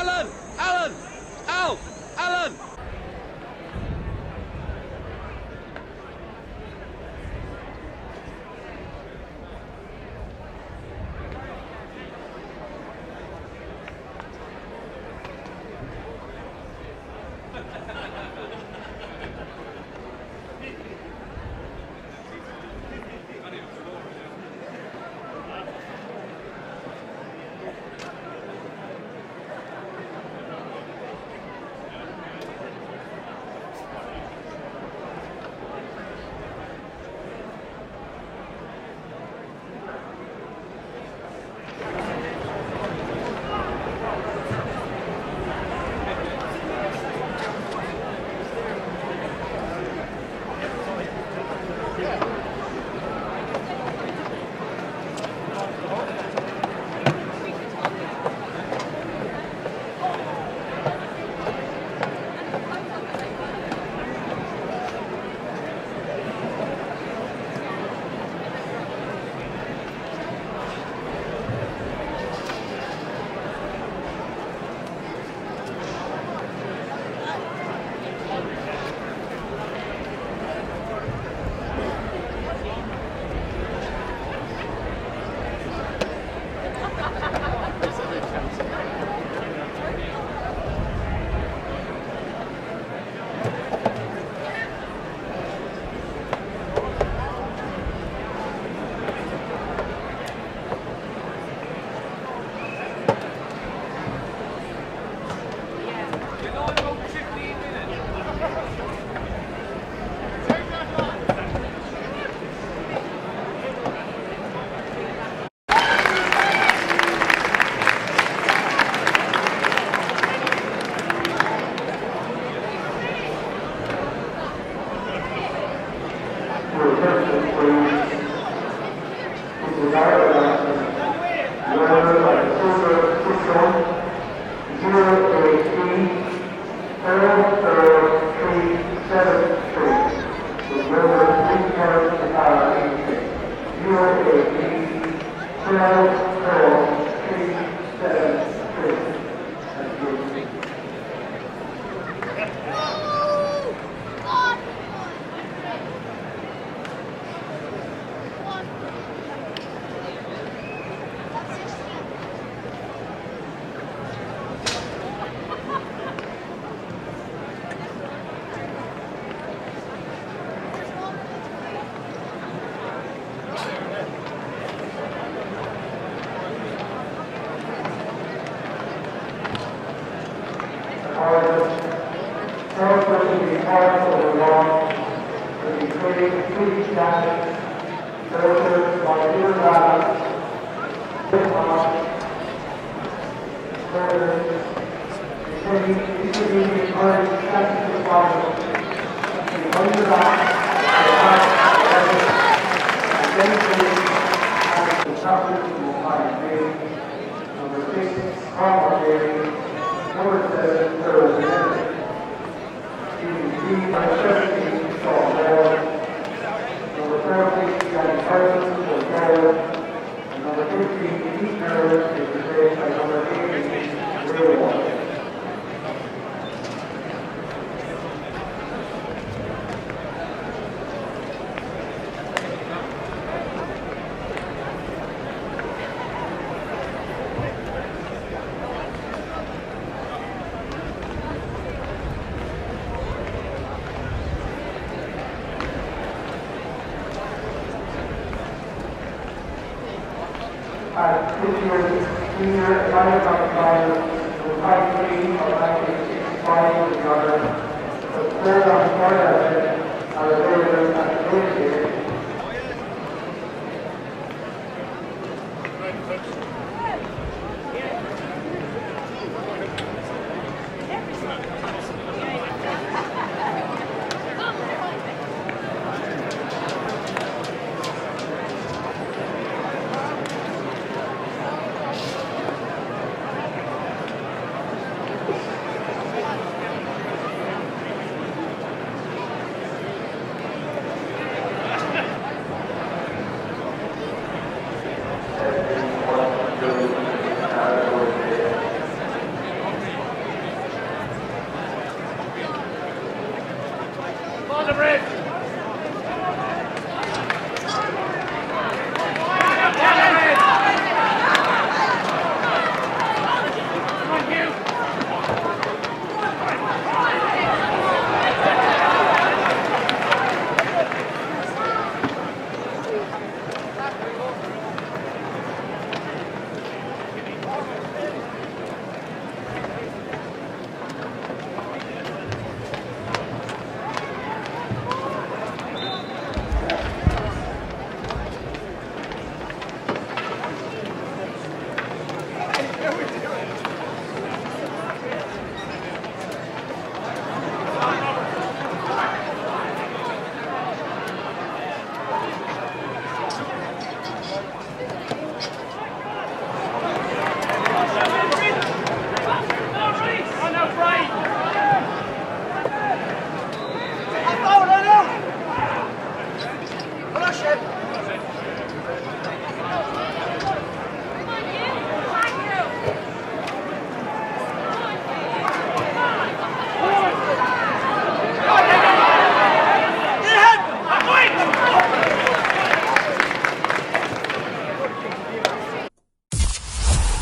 Alan! Alan! Al! Alan!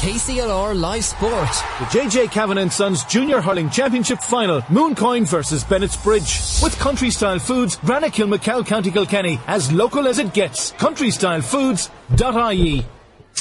KCLR Live Sport. The JJ Cavan & Sons Junior Hurling Championship Final, Mooncoin versus Bennettsbridge. With Country Style Foods, Ranakilmacal, County Kilkenny, as local as it gets. CountryStyleFoods.ie.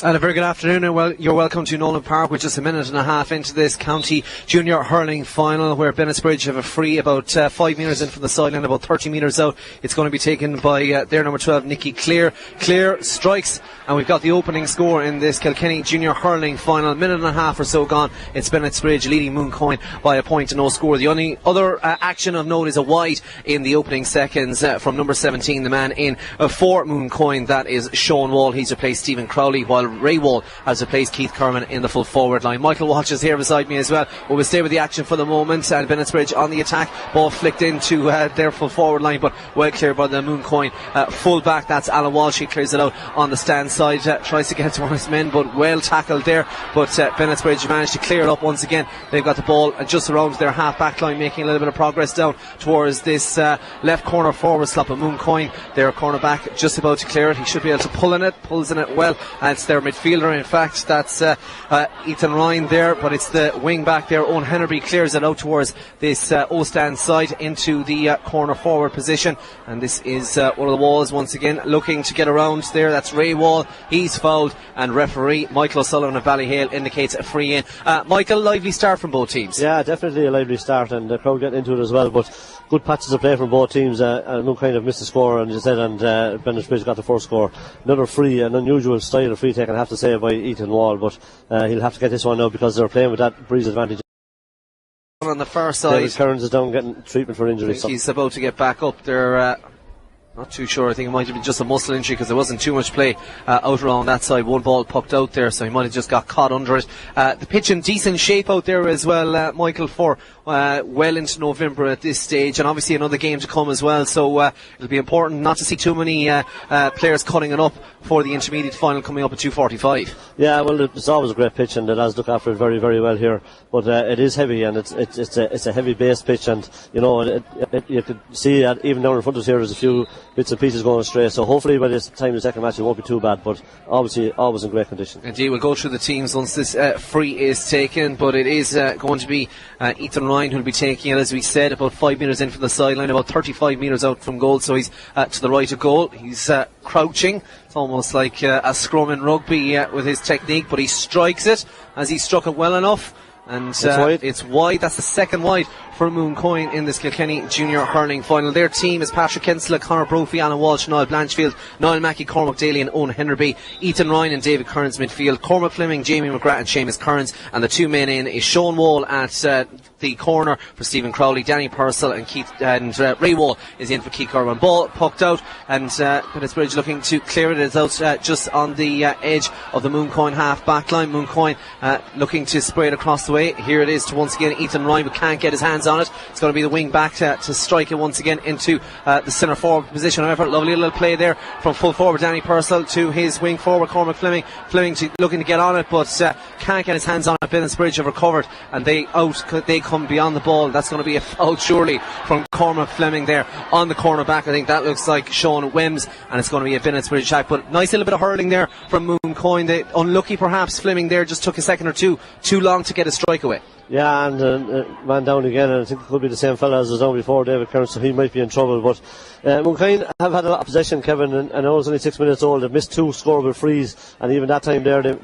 And a very good afternoon, and you're welcome to Nowlan Park. We're just a minute and a half into this county junior hurling final, where Bennettsbridge have a free about 5 metres in from the sideline, about 30 metres out. It's going to be taken by their number 12, Nicky Clear. Clear strikes, and we've got the opening score in this Kilkenny junior hurling final. Minute and a half or so gone. It's Bennettsbridge leading Mooncoin by a point to no score. The only other action of note is a wide in the opening seconds from number 17, the man in for Mooncoin. That is Sean Wall. He's replaced Stephen Crowley, while Ray Wall has replaced Keith Kerman in the full forward line. Michael Walsh is here beside me as well. We'll stay with the action for the moment, and Bennettsbridge on the attack. Ball flicked into their full forward line, but well cleared by the Mooncoin full back. That's Alan Walsh. He clears it out on the stand side, tries to get to one of his men, but well tackled there. But Bennettsbridge managed to clear it up once again. They've got the ball just around their half back line, making a little bit of progress down towards this left corner forward slot of Mooncoin. Their corner back just about to clear it. He should be able to pulls in it well, and it's their midfielder, in fact, that's Ethan Ryan there, but it's the wing back there, Owen Hennerby, clears it out towards this O-stand side into the corner forward position, and this is one of the Walls once again looking to get around there. That's Ray Wall. He's fouled, and referee Michael O'Sullivan of Ballyhale indicates a free in. Michael, lively start from both teams. Yeah, definitely a lively start, and the crowd getting into it as well, but good patches of play from both teams. Mooncoin have missed the score, and as you said, and Bennettsbridge got the first score. Another free, an unusual style of free take, I have to say, by Ethan Wall, but he'll have to get this one now because they're playing with that breeze advantage. On the far side, David Kearns is down getting treatment for injury. He's about to get back up there. Not too sure. I think it might have been just a muscle injury because there wasn't too much play out around that side. One ball pucked out there, so he might have just got caught under it. The pitch in decent shape out there as well, Michael, for well into November at this stage, and obviously another game to come as well, so it'll be important not to see too many players cutting it up for the intermediate final coming up at 2:45. Yeah, well, it's always a great pitch, and the lads look after it very, very well here, but it is heavy, and it's a heavy base pitch, and you know, you could see that even down in front of us here there's a few bits and pieces going astray, so hopefully by this time the second match it won't be too bad, but obviously always in great condition. Indeed, we'll go through the teams once this free is taken, but it is going to be Ethan Ryan who'll be taking it, as we said, about 5 metres in from the sideline, about 35 metres out from goal, so he's to the right of goal. He's crouching. It's almost like a scrum in rugby with his technique, but he strikes it as he struck it well enough, and it's wide. That's the second wide for Mooncoin in this Kilkenny junior hurling final. Their team is Patrick Kensler, Conor Brophy, Alan Walsh, Niall Blanchfield, Niall Mackey, Cormac Daly and Owen Hennerby, Ethan Ryan and David Kearns midfield, Cormac Fleming, Jamie McGrath and Seamus Kearns, and the two men in is Sean Wall at the corner for Stephen Crowley, Danny Purcell and Ray Wall is in for Keith Kerman. Ball pucked out, and Bennettsbridge looking to clear it. It's out just on the edge of the Mooncoin half back line. Mooncoin looking to spray it across the way. Here it is to once again Ethan Ryan, but can't get his hands on it. It's going to be the wing back to strike it once again into the centre forward position. However, lovely little play there from full forward Danny Purcell to his wing forward Cormac Fleming. Fleming looking to get on it, but can't get his hands on it. Bennettsbridge have recovered, and they come beyond the ball. That's going to be a foul surely from Cormac Fleming there on the corner back. I think that looks like Sean Wims, and it's going to be a Bennettsbridge attack. But nice little bit of hurling there from Mooncoin. Unlucky perhaps Fleming there, just took a second or two too long to get a strike away. Yeah, and man down again, and I think it could be the same fella as was down before, David Kearns, so he might be in trouble. But Mooncoin have had a lot of possession, Kevin, and I know it's only 6 minutes old. They've missed 2 scoreable frees, and even that time there they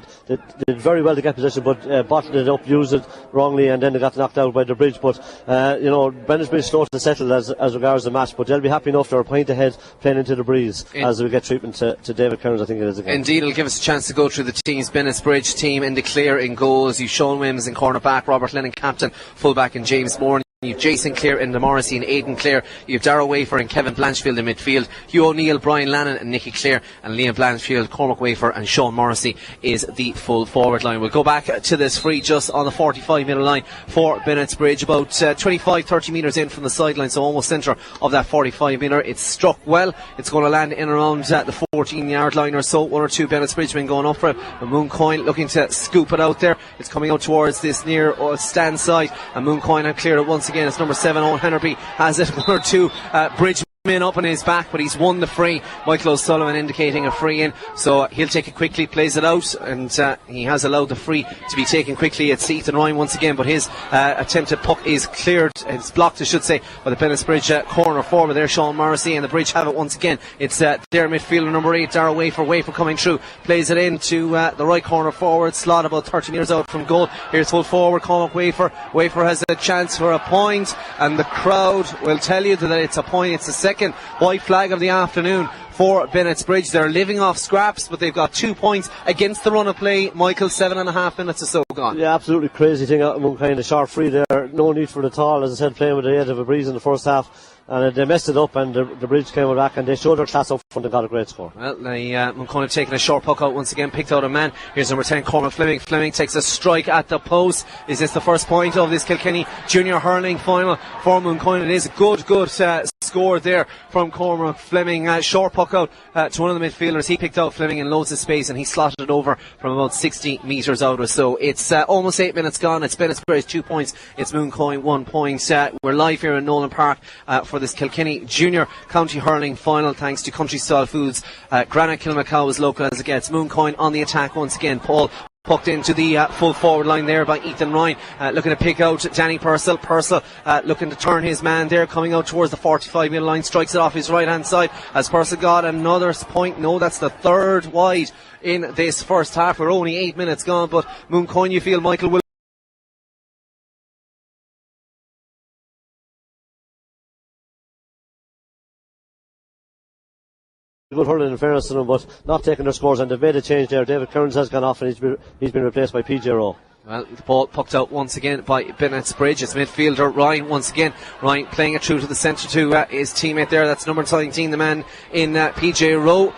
did very well to get possession, but bottled it up, used it wrongly, and then they got knocked out by the bridge. But Bennettsbridge slow to settle as regards the match, but they'll be happy enough. They're a point ahead playing into the breeze as we get treatment to David Kearns, I think it is again. Indeed, it'll give us a chance to go through the teams. Bennettsbridge team in the clear in goals. You've Sean Wims in corner back, Robert Lennon captain, full back in James Moore. You've Jason Clear in the Morrissey and Aidan Clear. You've Darragh Wafer and Kevin Blanchfield in midfield. Hugh O'Neill, Brian Lannon and Nicky Clear, and Liam Blanchfield, Cormac Wafer and Sean Morrissey is the full forward line. We'll go back to this free just on the 45-metre line for Bennettsbridge, about 25-30 metres in from the sideline, so almost centre of that 45-metre. It's struck well. It's going to land in around the 14-yard line or so. 1 or 2 Bennettsbridge men going up for it. Mooncoin looking to scoop it out there. It's coming out towards this near stand side, and Mooncoin have cleared it once again. It's number 7, Owen Hennerby has it. 1 or 2 Bridge men up on his back, but he's won the free. Michael O'Sullivan indicating a free in, so he'll take it quickly, plays it out, and he has allowed the free to be taken quickly. It's Ethan Ryan once again, but his attempted puck is cleared, it's blocked I should say, by the Bennettsbridge corner forward there, Sean Morrissey, and the Bridge have it once again. It's their midfielder number 8, Darragh Wafer coming through, plays it into the right corner forward slot, about 30 metres out from goal. Here's full forward Cormac Wafer has a chance for a point, and the crowd will tell you that it's a point. It's the second white flag of the afternoon for Bennettsbridge. They're living off scraps, but they've got 2 points against the run of play. Michael, 7.5 minutes or so gone. Yeah, absolutely crazy thing out of kind of short free there. No need for it at all. As I said, playing with the edge of a breeze in the first half. And they messed it up, and the Bridge came back and they showed their class up front and got a great score. Well, Mooncoin have taken a short puck out once again, picked out a man. Here's number 10, Cormac Fleming. Fleming takes a strike at the post. Is this the first point of this Kilkenny junior hurling final for Mooncoin? It is a good score there from Cormac Fleming. Short puck out to one of the midfielders. He picked out Fleming in loads of space, and he slotted it over from about 60 metres out or so. It's almost 8 minutes gone. It's Bennettsbridge 2 points. It's Mooncoin 1 point. We're live here in Nowlan Park for this Kilkenny Junior County Hurling Final, thanks to Country Style Foods. Granite Kilmacow as local as it gets. Mooncoin on the attack once again. Paul pucked into the full forward line there by Ethan Ryan, looking to pick out Danny Purcell. Looking to turn his man there, coming out towards the 45-metre line, strikes it off his right hand side. Has Purcell got another point? No, that's the third wide in this first half. We're only 8 minutes gone, but Mooncoin, you feel, Michael, will good hurling in fairness to them, but not taking their scores, and they've made a change there. David Kearns has gone off and he's been replaced by PJ Rowe. Well, the ball pucked out once again by Bennettsbridge. It's midfielder Ryan once again. Ryan playing it through to the centre to his teammate there. That's number 19, the man in PJ Rowe.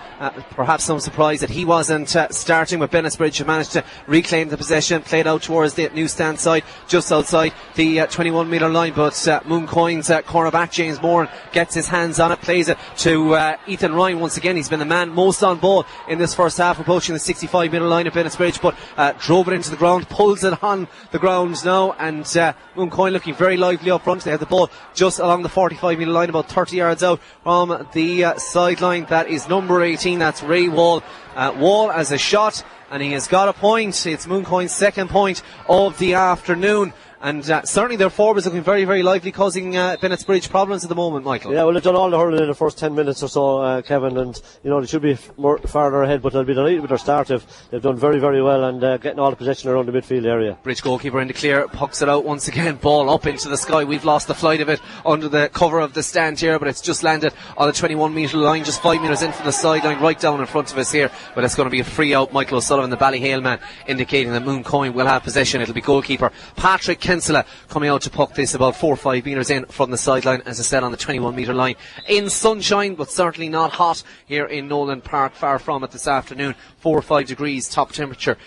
Perhaps some surprise that he wasn't starting, but Bennettsbridge have managed to reclaim the possession, played out towards the new stand side, just outside the 21-metre line. But Mooncoin's cornerback James Moore gets his hands on it, plays it to Ethan Ryan once again. He's been the man most on ball in this first half, approaching the 65-metre line of Bennettsbridge, but drove it into the ground, pulls it on the ground now, and Mooncoin looking very lively up front. They have the ball just along the 45-metre line, about 30 yards out from the sideline. That is number 18, that's Ray Wall. Wall as a shot, and he has got a point. It's Mooncoin's second point of the afternoon. And certainly their forwards looking very, very lively, causing Bennettsbridge problems at the the Michael. Yeah, well, they've done all the hurling in the first 10 minutes or so, Kevin, and they should be farther ahead, but they'll be delighted with their start. They've done very, very well, and getting all the possession around the midfield area. Bridge goalkeeper in the clear, pucks it out once again, ball up into the sky. We've lost the flight of it under the cover of the stand here, but it's just landed on the 21-metre line, just 5 metres in from the sideline, right down in front of us here. But it's going to be a free out. Michael O'Sullivan, the Ballyhale man, indicating that Mooncoin will have possession. It'll be goalkeeper Patrick Kinsella coming out to puck this about 4 or 5 metres in from the sideline, as I said, on the 21-metre line. In sunshine, but certainly not hot here in Nowlan Park, far from it this afternoon. 4 or 5 degrees top temperature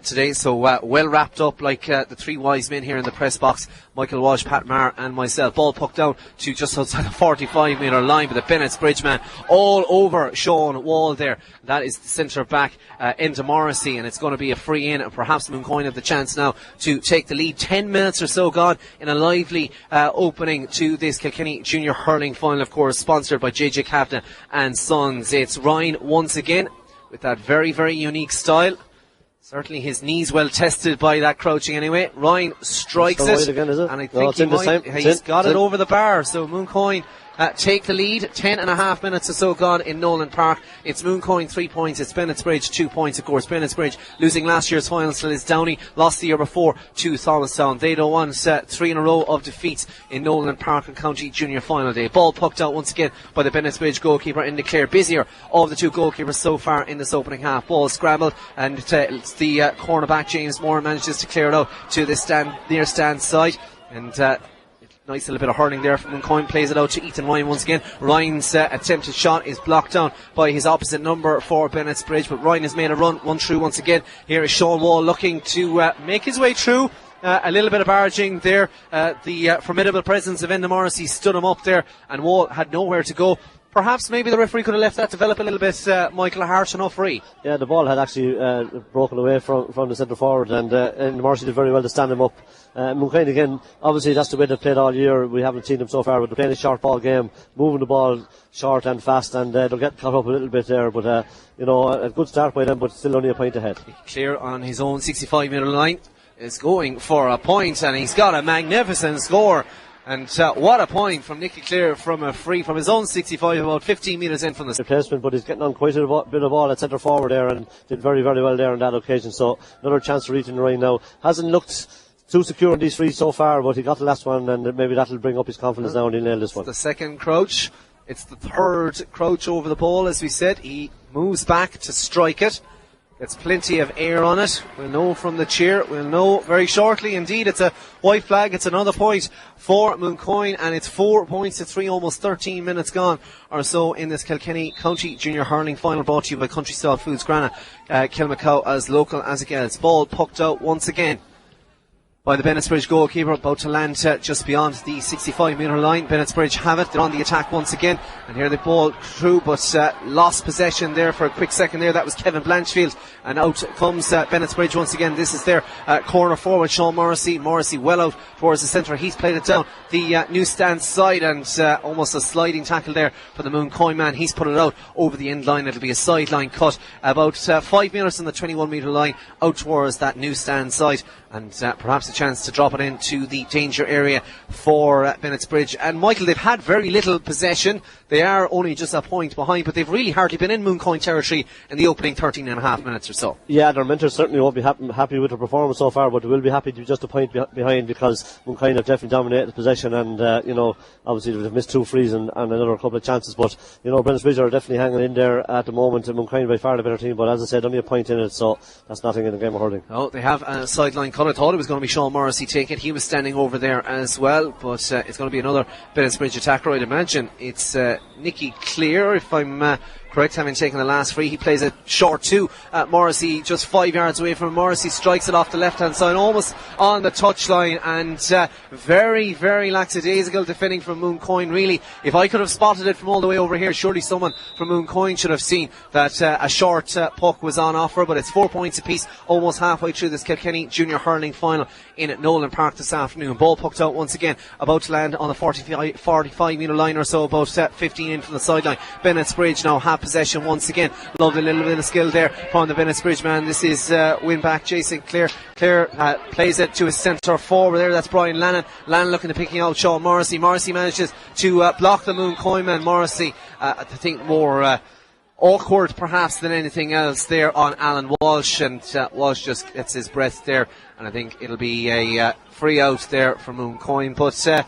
today, so well wrapped up like the three wise men here in the press box, Michael Walsh, Pat Maher and myself. Ball pucked down to just outside the 45-metre line, but the Bennettsbridge man all over Sean Wall there. That is the centre back into Morrissey, and it's going to be a free in, and perhaps Mooncoin have the chance now to take the lead. 10 minutes minutes or so gone in a lively opening to this Kilkenny Junior Hurling Final, of course, sponsored by JJ and Sons. It's Ryan once again with that very, very unique style. Certainly his knees well tested by that crouching anyway. Ryan strikes it, again, is it? And I think he's got it over the bar. So Mooncoin take the lead. 10.5 minutes or so gone in Nowlan Park. It's Mooncoin 3 points. It's Bennettsbridge 2 points, of course. Bennettsbridge losing last year's final to Lisdowney, lost the year before to Thomastown. They don't want 3 in a row of defeats in Nowlan Park and County Junior Final Day. Ball pucked out once again by the Bennettsbridge goalkeeper in Clare. Busier of the two goalkeepers so far in this opening half. Ball scrambled, and it's the cornerback James Moore manages to clear it out to the near stand side, and nice little bit of hurling there from Mooncoin. Plays it out to Ethan Ryan once again. Ryan's attempted shot is blocked down by his opposite number for Bennettsbridge, but Ryan has made a run through once again. Here is Sean Wall looking to make his way through. A little bit of barging there. The formidable presence of Enda Morrissey stood him up there, and Wall had nowhere to go. Perhaps maybe the referee could have left that develop a little bit, Michael, a harsh enough free. Yeah, the ball had actually broken away from the centre forward, and Morrissey did very well to stand him up. Mooncoin again, obviously that's the way they've played all year. We haven't seen them so far, but they're playing a short ball game, moving the ball short and fast, and they'll get caught up a little bit there, but a good start by them, but still only a point ahead. Clear on his own 65-metre line is going for a point, and he's got a magnificent score. And what a point from Nicky Clear from a free from his own 65, about 15 metres in from the replacement, but he's getting on quite a bit of ball at centre forward there, and did very, very well there on that occasion. So another chance for Ethan Ryan now. Hasn't looked too secure on these frees so far, but he got the last one, and maybe that'll bring up his confidence now, and he'll nail this one. The second crouch. It's the third crouch over the ball, as we said. He moves back to strike it. Gets plenty of air on it. We'll know from the cheer. We'll know very shortly. Indeed, it's a white flag. It's another point for Mooncoin, and it's 4 points to 3, almost 13 minutes gone or so in this Kilkenny County Junior Hurling Final, brought to you by Country Style Foods Grana, Kilmacow, as local as it gets. Ball pucked out once again by the Bennettsbridge goalkeeper, about to land just beyond the 65-metre line. Bennettsbridge have it. They're on the attack once again, and here the ball through, but lost possession there for a quick second there. That was Kevin Blanchfield, and out comes Bennettsbridge once again. This is their corner forward, Sean Morrissey well out towards the centre. He's played it down the newsstand side, and almost a sliding tackle there for the Mooncoin man. He's put it out over the end line. It'll be a sideline cut about 5 metres on the 21-metre line out towards that newsstand side, and perhaps a chance to drop it into the danger area for Bennettsbridge. And Michael, they've had very little possession. They are only just a point behind, but they've really hardly been in Mooncoin territory in the opening 13.5 minutes or so. Yeah, their mentors certainly won't be happy with their performance so far, but they will be happy to be just a point behind, because Mooncoin have definitely dominated the possession, and obviously they've missed 2 frees and another couple of chances, but Bennettsbridge are definitely hanging in there at the moment, and Mooncoin by far the better team, but as I said, only a point in it, so that's nothing in the game of hurling. Oh, they have a sideline cut. I thought it was going to be Sean Morrissey taking it. He was standing over there as well, but it's going to be another Bennettsbridge attacker, I'd imagine. It's Nicky Clear, if I'm correct, having taken the last free. He plays it short too. Morrissey just 5 yards away from him. Morrissey strikes it off the left hand side, almost on the touchline, and very, very lackadaisical defending from Mooncoin. Really, if I could have spotted it from all the way over here, surely someone from Mooncoin should have seen that a short puck was on offer. But it's 4 points apiece, almost halfway through this Kilkenny Junior Hurling Final in Nowlan Park this afternoon. Ball pucked out once again, about to land on the 45 metre line or so, about 15 in from the sideline. Bennettsbridge now have possession once again. Lovely little bit of skill there from the Bennettsbridge man. This is win back Jason Clare. Clare plays it to his centre forward there. That's Brian Lannan. Lannan looking to picking out Sean Morrissey. Morrissey manages to block the Mooncoin man. Morrissey, I think more awkward perhaps than anything else there on Alan Walsh, and Walsh just gets his breath there, and I think it'll be a free out there for Mooncoin. But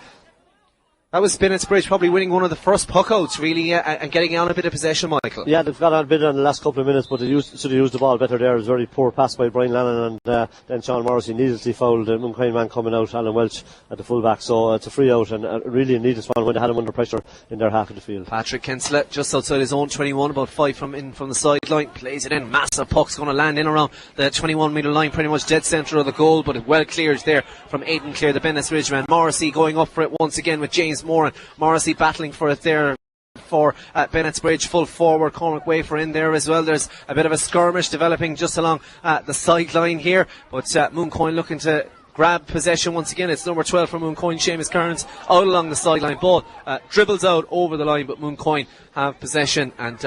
that was Bennettsbridge probably winning one of the first puck-outs, really, and getting on a bit of possession, Michael. Yeah, they've got on a bit in the last couple of minutes, but they should have used the ball better there. It was a very poor pass by Brian Lannan, and then Sean Morrissey needlessly fouled the Mooncoin man coming out, Alan Welch at the full-back. So it's a free out, and really a needless one when they had him under pressure in their half of the field. Patrick Kinslet just outside his own 21, about 5 from the sideline, plays it in. Massive puck's going to land in around the 21 metre line, pretty much dead centre of the goal, but it well cleared there from Aidan Clear, the Bennettsbridge man. Morrissey going up for it once again with James Moore, and Morrissey battling for it there for Bennettsbridge. Full forward, Cormac Wafer in there as well. There's a bit of a skirmish developing just along the sideline here, but Mooncoin looking to grab possession once again. It's number 12 for Mooncoin, Seamus Kearns, out along the sideline. Ball dribbles out over the line, but Mooncoin have possession, and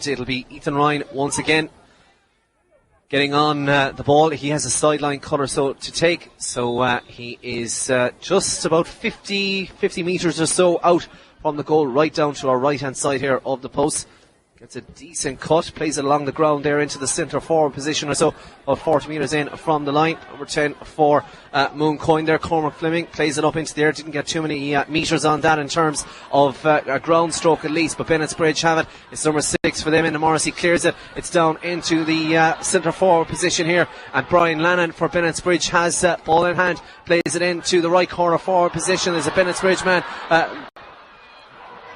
it'll be Ethan Ryan once again getting on the ball. He has a sideline cutter to take, so he is just about 50 metres or so out from the goal, right down to our right hand side here of the post. Gets a decent cut, plays it along the ground there into the centre forward position or so, about 40 metres in from the line. Number 10 for Mooncoin there, Cormac Fleming, plays it up into the air. Didn't get too many metres on that in terms of a ground stroke at least, but Bennettsbridge have it. It's number 6 for them, and Morrissey clears it. It's down into the centre forward position here, and Brian Lannan for Bennettsbridge has ball in hand, plays it into the right corner forward position. There's a Bennettsbridge man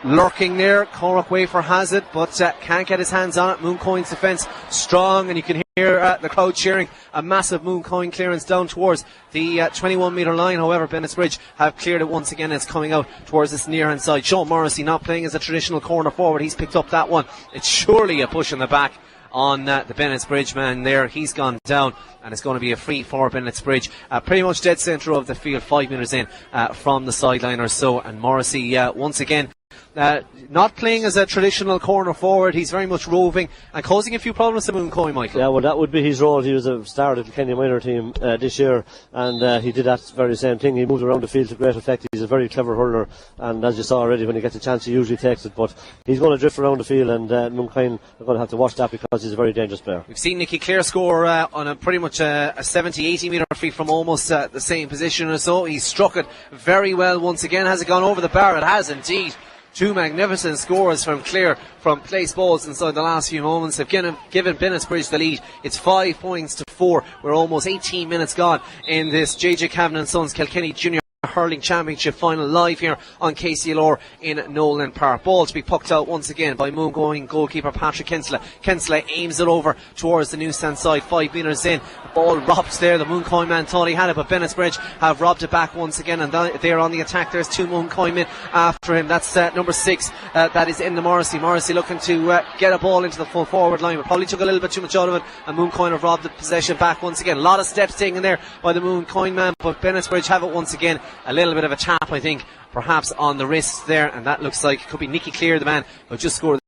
lurking there. Cormac Wafer has it, but can't get his hands on it. Mooncoin's defence strong, and you can hear the crowd cheering. A massive Mooncoin clearance down towards the 21 metre line. However, Bennettsbridge have cleared it once again. It's coming out towards this near hand side. Sean Morrissey not playing as a traditional corner forward. He's picked up that one. It's surely a push in the back on the Bennettsbridge man there. He's gone down, and it's going to be a free for Bennettsbridge. Pretty much dead centre of the field, 5 metres in from the sideline or so. And Morrissey once again not playing as a traditional corner forward. He's very much roving and causing a few problems to Mooncoin, Michael. Yeah, well, that would be his role. He was a star of the Kilkenny minor team this year, and he did that very same thing. He moved around the field to great effect. He's a very clever hurler, and as you saw already, when he gets a chance, he usually takes it. But he's going to drift around the field, and Mooncoin are going to have to watch that, because he's a very dangerous player. We've seen Nicky Clare score on a pretty much a 70-80 metre free from almost the same position or so. He struck it very well once again. Has it gone over the bar? It has indeed. Two magnificent scores from Clare from place balls inside the last few moments have given Bennettsbridge the lead. It's 5 points to 4. We're almost 18 minutes gone in this JJ Kavanagh & Sons Kilkenny Junior Hurling Championship final, live here on KCLR in Nowlan Park. Ball to be pucked out once again by Mooncoin goalkeeper Patrick Kinsella. Kinsella aims it over towards the new stand side, 5 metres in. The ball robbed there. The Mooncoin man thought he had it, but Bennettsbridge have robbed it back once again, and they're on the attack. There's 2 Mooncoin men after him. That's number 6. That is in the Morrissey. Morrissey looking to get a ball into the full forward line, but probably took a little bit too much out of it, and Mooncoin have robbed the possession back once again. A lot of steps taken there by the Mooncoin man, but Bennettsbridge have it once again. A little bit of a tap, I think, perhaps on the wrist there, and that looks like it could be Nicky Clare, the man who just scored.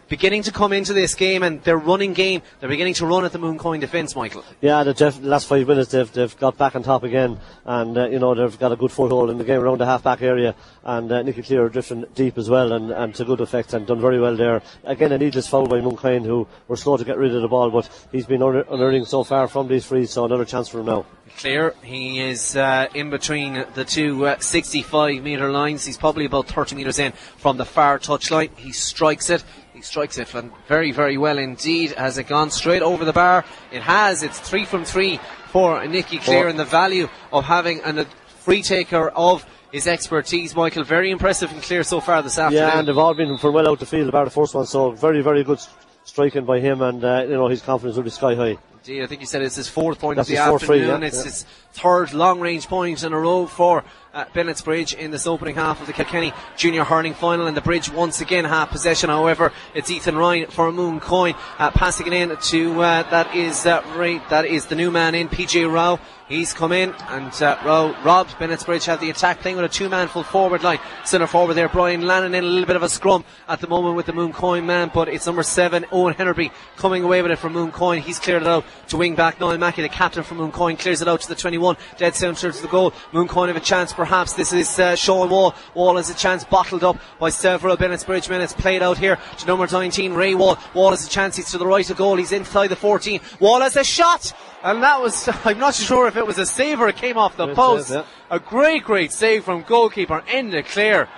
Beginning to come into this game, and their running game, they're beginning to run at the Mooncoin defence, Michael. Yeah, the last 5 minutes they've got back on top again, and they've got a good foothold in the game around the half-back area, and Nicky Clare drifting deep as well, and to good effect, and done very well there. Again, a needless foul by Mooncoin, who were slow to get rid of the ball, but he's been unearning so far from these frees, so another chance for him now. Clare, he is in between the two 65 metre lines. He's probably about 30 metres in from the far touchline. He strikes it. He strikes it very, very well indeed. Has it gone straight over the bar? It has. It's 3 from 3 for Nicky Clare, and the value of having a free taker of his expertise, Michael. Very impressive in Clare so far this afternoon. Yeah, and they've all been from well out the field about the first one, so very, very good striking by him, and his confidence will be sky high. Indeed, I think you said it's his 4th point That's of the afternoon. It's his 3rd long-range point in a row for Bennettsbridge in this opening half of the Kilkenny Junior Hurling final, and the Bridge once again have possession. However, it's Ethan Ryan for Mooncoin passing it in to that is the new man in, PJ Rao. He's come in, and Rao robbed. Bennettsbridge have the attack, playing with a 2-man full forward line. Centre forward there, Brian Lannan, in a little bit of a scrum at the moment with the Mooncoin man, but it's number 7, Owen Hennerby, coming away with it from Mooncoin. He's cleared it out to wing back Noel Mackey, the captain from Mooncoin, clears it out to the 21, dead centre to the goal. Mooncoin have a chance, perhaps. This is Sean Wall. Wall has a chance, bottled up by several Bennettsbridge men. It's played out here to number 19, Ray Wall. Wall has a chance, he's to the right of goal, he's inside the 14. Wall has a shot! And that was, I'm not sure if it was a save or it came off the post. Save, yeah. A great save from goalkeeper Enda Clare.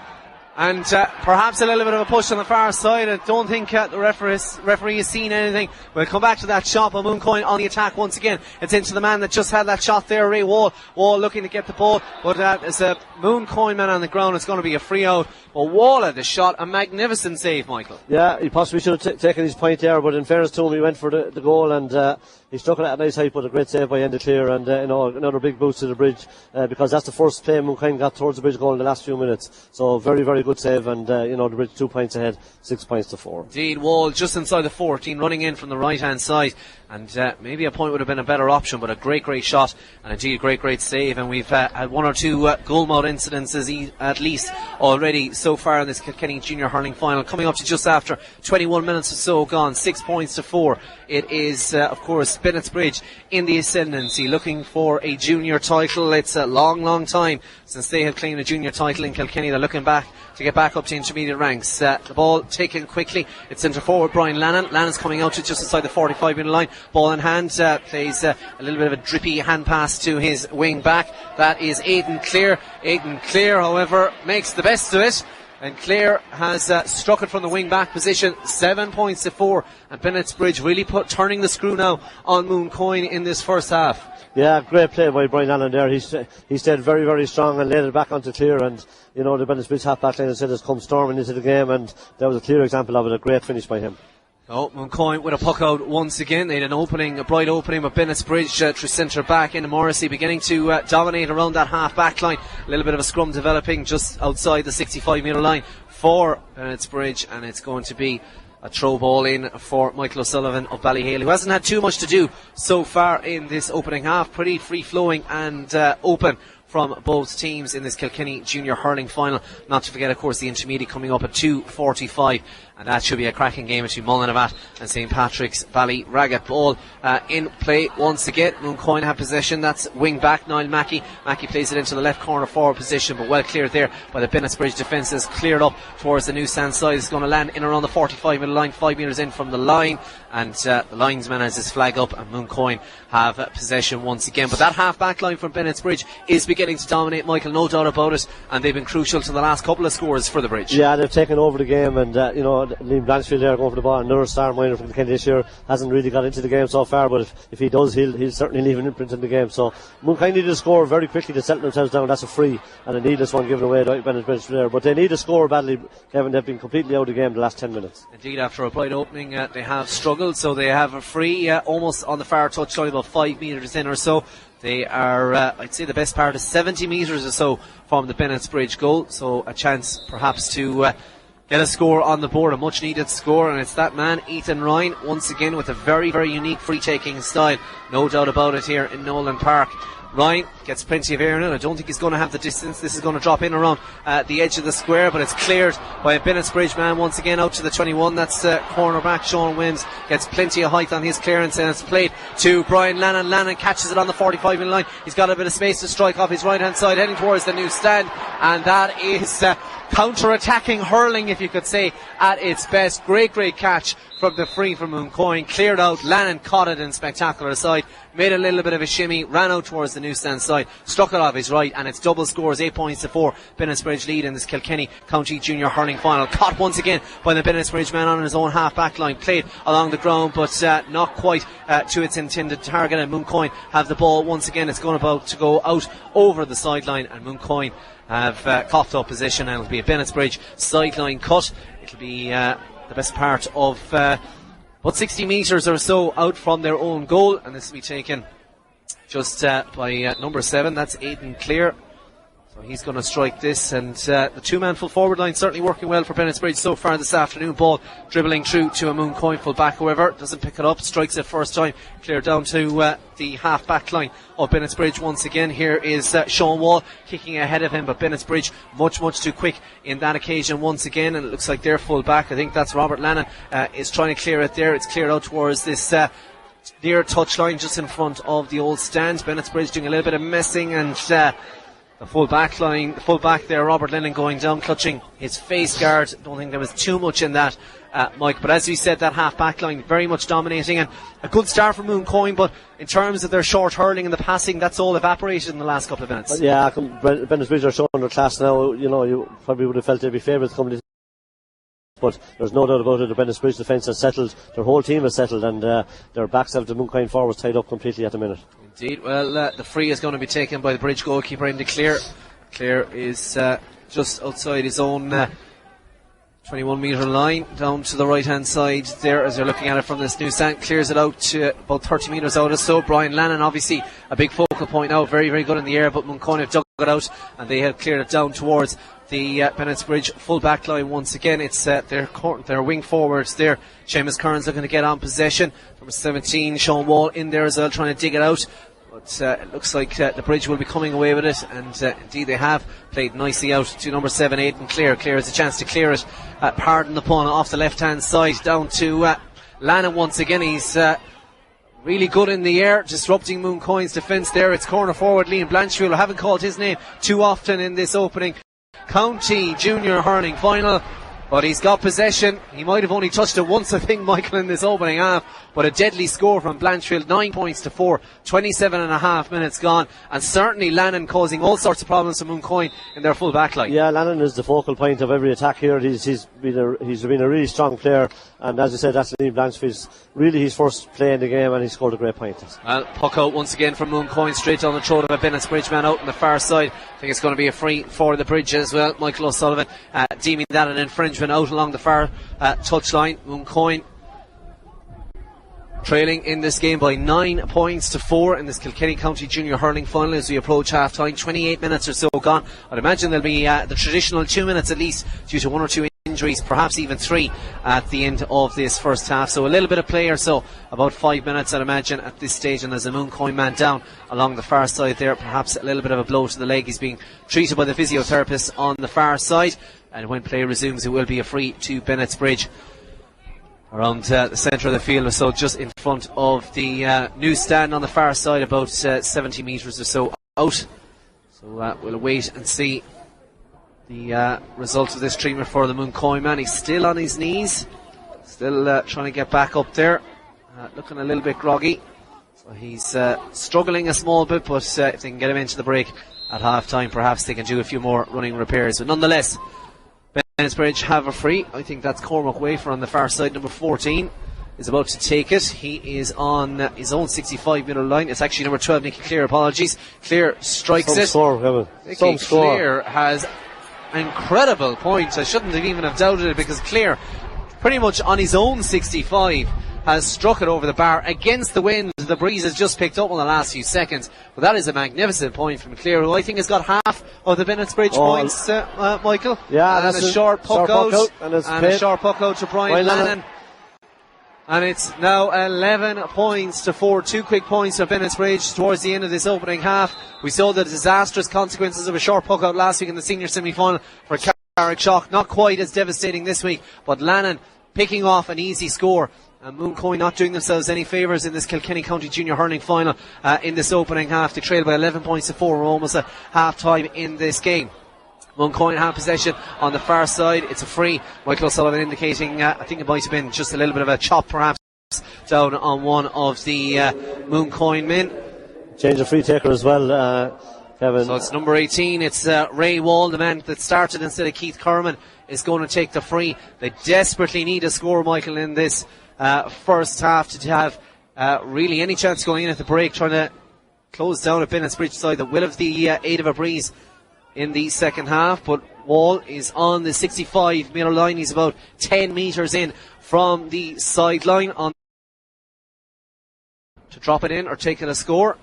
And perhaps a little bit of a push on the far side. I don't think the referee has seen anything. We'll come back to that shot by Mooncoin on the attack once again. It's into the man that just had that shot there, Ray Wall. Wall looking to get the ball, but it's a Mooncoin man on the ground. It's going to be a free out. But Wall had the shot. A magnificent save, Michael. Yeah, he possibly should have taken his point there, but in fairness to him, he went for the goal, and he struck it at a nice height, but a great save by Enda Clare, and another big boost to the Bridge, because that's the first play Mooncoin got towards the Bridge goal in the last few minutes. So very, very very good save, and the Bridge 2 points ahead, 6 points to 4. Indeed, Wall just inside the 14, running in from the right hand side, and maybe a point would have been a better option, but a great shot, and indeed a great save. And we've had one or two goal mouth incidences at least already so far in this Kilkenny Junior Hurling final, coming up to just after 21 minutes or so gone. 6 points to 4. It is of course Bennettsbridge in the ascendancy, looking for a junior title. It's a long time since they have claimed a junior title in Kilkenny. They're looking back to get back up to intermediate ranks. The ball taken quickly. It's centre forward Brian Lannan. Lannan's coming out to just inside the 45-metre line. Ball in hand. Plays a little bit of a drippy hand pass to his wing back. That is Aidan Clear. Aidan Clear, however, makes the best of it. And Clare has struck it from the wing back position. 7 points to 4. And Bennettsbridge really turning the screw now on Mooncoin in this first half. Yeah, great play by Brian Allen there. He stayed very strong and laid it back onto Clear, and the Bennettsbridge half back line instead has come storming into the game, and that was a clear example of it. A great finish by him. Oh, Mooncoin with a puck out once again. They had a bright opening with Bennettsbridge through centre back into Morrissey, beginning to dominate around that half back line. A little bit of a scrum developing just outside the 65-metre line for Bennettsbridge, and it's going to be a throw ball in for Michael O'Sullivan of Ballyhale, who hasn't had too much to do so far in this opening half. Pretty free-flowing and open from both teams in this Kilkenny Junior Hurling final. Not to forget, of course, the intermediate coming up at 2:45, and that should be a cracking game between Mullinavat and St Patrick's Ballyraggett. Ball in play once again. Mooncoin have possession. That's wing back Niall Mackey. Mackey plays it into the left corner forward position, but well cleared there by the Bennettsbridge defences. Cleared up towards the new stand side. It's going to land in around the 45-metre line, 5 metres in from the line, and the linesman has his flag up, and Mooncoin have possession once again. But that half back line from Bennettsbridge is beginning to dominate, Michael, no doubt about it, and they've been crucial to the last couple of scores for the Bridge. Yeah, they've taken over the game, and Liam Blanchfield there going for the ball, another star minor from Kilkenny this year, hasn't really got into the game so far, but if he does, he'll certainly leave an imprint in the game. So Mooncoin need to score very quickly to settle themselves down. That's a free and a needless one given away by Bennettsbridge there, but they need to score badly, Kevin. They've been completely out of the game the last 10 minutes. Indeed, after a bright opening, they have struggled, so they have a free almost on the far touchline, about 5 metres in or so. They are, I'd say, the best part of 70 metres or so from the Bennettsbridge goal, so a chance perhaps to get a score on the board, a much needed score, and it's that man, Ethan Ryan, once again with a very unique free taking style, no doubt about it, here in Nowlan Park. Ryan gets plenty of air in it. I don't think he's going to have the distance. This is going to drop in around the edge of the square, but it's cleared by a Bennettsbridge man once again out to the 21. That's cornerback Sean Wims. Gets plenty of height on his clearance, and it's played to Brian Lannan. Lannan catches it on the 45-metre line. He's got a bit of space to strike off his right hand side, heading towards the new stand, and that is counter-attacking hurling, if you could say, at its best. Great catch from the free from Mooncoin. Cleared out. Lannan caught it in spectacular side. Made a little bit of a shimmy. Ran out towards the new stand side. Struck it off his right. And it's double scores. 8 points to 4. Bennettsbridge lead in this Kilkenny County Junior Hurling final. Caught once again by the Bennettsbridge man on his own half back line. Played along the ground, but not quite to its intended target. And Mooncoin have the ball once again. It's about to go out over the sideline. And Mooncoin have coughed up position, and it'll be a Bennettsbridge sideline cut. It'll be the best part of about 60 metres or so out from their own goal, and this will be taken just by number 7. That's Aidan Clear. So he's going to strike this, and the two-man full forward line certainly working well for Bennettsbridge so far this afternoon. Ball dribbling through to a Mooncoin full back, however, doesn't pick it up, strikes it first time, clear down to the half back line of Bennettsbridge once again. Here is Sean Wall kicking ahead of him, but Bennettsbridge much too quick in that occasion once again, and it looks like they're full back. I think that's Robert Lannan is trying to clear it there. It's cleared out towards this near touchline just in front of the old stand. Bennettsbridge doing a little bit of messing, and the full back there, Robert Lennon, going down, clutching his face guard. Don't think there was too much in that, Mike. But as we said, that half back line very much dominating, and a good start for Mooncoin. But in terms of their short hurling and the passing, that's all evaporated in the last couple of minutes. Yeah, Bennettsbridge are showing their class now. You probably would have felt they'd be favourites coming to, but there's no doubt about it. The Bennettsbridge defence has settled. Their whole team has settled, and their backs have the Mooncoin forwards tied up completely at the minute. Indeed. Well, the free is going to be taken by the Bridge goalkeeper into Clear. Clear is just outside his own 21-metre line, down to the right hand side there as you're looking at it from this new stand. Clears it out to about 30 metres out or so. Brian Lannan, obviously a big focal point now, very good in the air, but Mooncoin have dug it out, and they have cleared it down towards the Bennettsbridge full back line once again. It's their wing forwards there. Seamus Kearns looking to get on possession. Number 17, Sean Wall in there as well, trying to dig it out. But it looks like the Bridge will be coming away with it, and indeed they have played nicely out to number 7, Aidan Clare. Clare has a chance to clear it, pardon the pun, off the left hand side down to Lannan once again. He's really good in the air, disrupting Mooncoin's defence there. It's corner forward Liam Blanchfield. I haven't called his name too often in this opening county junior hurling final, but he's got possession. He might have only touched it once, I think, Michael, in this opening half, but a deadly score from Blanchfield, 9 points to 4, 27 and a half minutes gone, and certainly Lannan causing all sorts of problems to Mooncoin in their full back line. Yeah, Lannan is the focal point of every attack here. He's been a really strong player, and as you said, that's Liam Blanchfield's really his first play in the game, and he scored a great point. Well, puck out once again from Mooncoin, straight down the throat of a Bennettsbridge man out on the far side. I think it's going to be a free for the Bridge as well. Michael O'Sullivan deeming that an infringement out along the far touchline. Mooncoin trailing in this game by 9 points to 4 in this Kilkenny County Junior Hurling final as we approach half time. 28 minutes or so gone. I'd imagine there'll be the traditional 2 minutes at least due to 1 or 2 injuries, perhaps even 3 at the end of this first half. So a little bit of play or so, about 5 minutes I'd imagine at this stage, and there's a Mooncoin man down along the far side there, perhaps a little bit of a blow to the leg. He's being treated by the physiotherapist on the far side, and when play resumes it will be a free to Bennettsbridge around the centre of the field, so just in front of the newsstand on the far side, about 70 metres or so out. So we'll wait and see the result of this treatment for the Mooncoin man. He's still on his knees, still trying to get back up there, looking a little bit groggy. So he's struggling a small bit, but if they can get him into the break at half time, perhaps they can do a few more running repairs. But nonetheless, Bennettsbridge have a free. I think that's Cormac Wafer on the far side. Number 14 is about to take it. He is on his own 65-metre line. It's actually number 12, Nicky Clare. Apologies. Clare strikes it. Nicky Clare has incredible points. I shouldn't have even have doubted it, because Clare, pretty much on his own 65, has struck it over the bar against the wind. The breeze has just picked up in the last few seconds, but that is a magnificent point from Clare, who I think has got half of the Bennettsbridge points, Michael. Yeah, and a short puck out, and a short puck out to Brian Lannan. And it's now 11 points to 4. 2 quick points for Bennettsbridge towards the end of this opening half. We saw the disastrous consequences of a short puck out last week in the senior semi-final for Carrickshock. Not quite as devastating this week, but Lannan picking off an easy score. And Mooncoin not doing themselves any favours in this Kilkenny County Junior Hurling final in this opening half. They trail by 11 points to 4. We're almost at half time in this game. Mooncoin have possession on the far side. It's a free. Michael O'Sullivan indicating I think it might have been just a little bit of a chop perhaps down on one of the Mooncoin men. Change of free taker as well, Kevin. So it's number 18. It's Ray Wall, the man that started instead of Keith Kerman, is going to take the free. They desperately need a score, Michael, in this first half to have really any chance going in at the break, trying to close down a Bennettsbridge side that will have the aid of a breeze in the second half. But Wall is on the 65-metre line. He's about 10 metres in from the sideline on to drop it in or take it a score.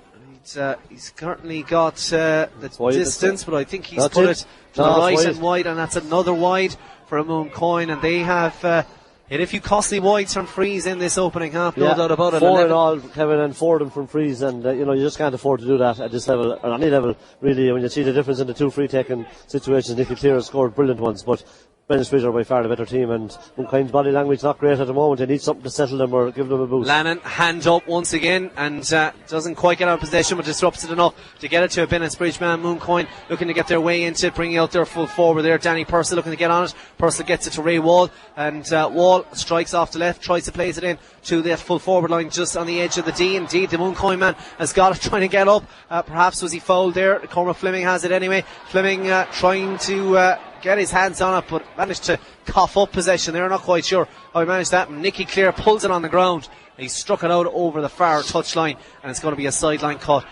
He's currently got the distance, but I think he's put it to the right and wide, and that's another wide for a Mooncoin, and they have hit a few costly wides from frees in this opening half, no doubt about it. 4 in all, Kevin, and 4 of them from frees, and you just can't afford to do that at this level, or any level really. When you see the difference in the 2 free taking situations, Nicky Clare has scored brilliant ones, but Bennettsbridge are by far the better team, and Mooncoin's body language not great at the moment. They need something to settle them or give them a boost. Lannan hand up once again, and doesn't quite get out of possession, but disrupts it enough to get it to a Bennettsbridge man. Mooncoin looking to get their way into it, bringing out their full forward there. Danny Purcell looking to get on it. Purcell gets it to Ray Wall, and Wall strikes off the left, tries to place it in to the full forward line just on the edge of the D. Indeed, the Mooncoin man has got it, trying to get up. Perhaps was he fouled there? Cormac Fleming has it anyway. Fleming trying to get his hands on it, but managed to cough up possession there. Not quite sure how he managed that. Nicky Clear pulls it on the ground. He struck it out over the far touchline, and it's going to be a sideline cut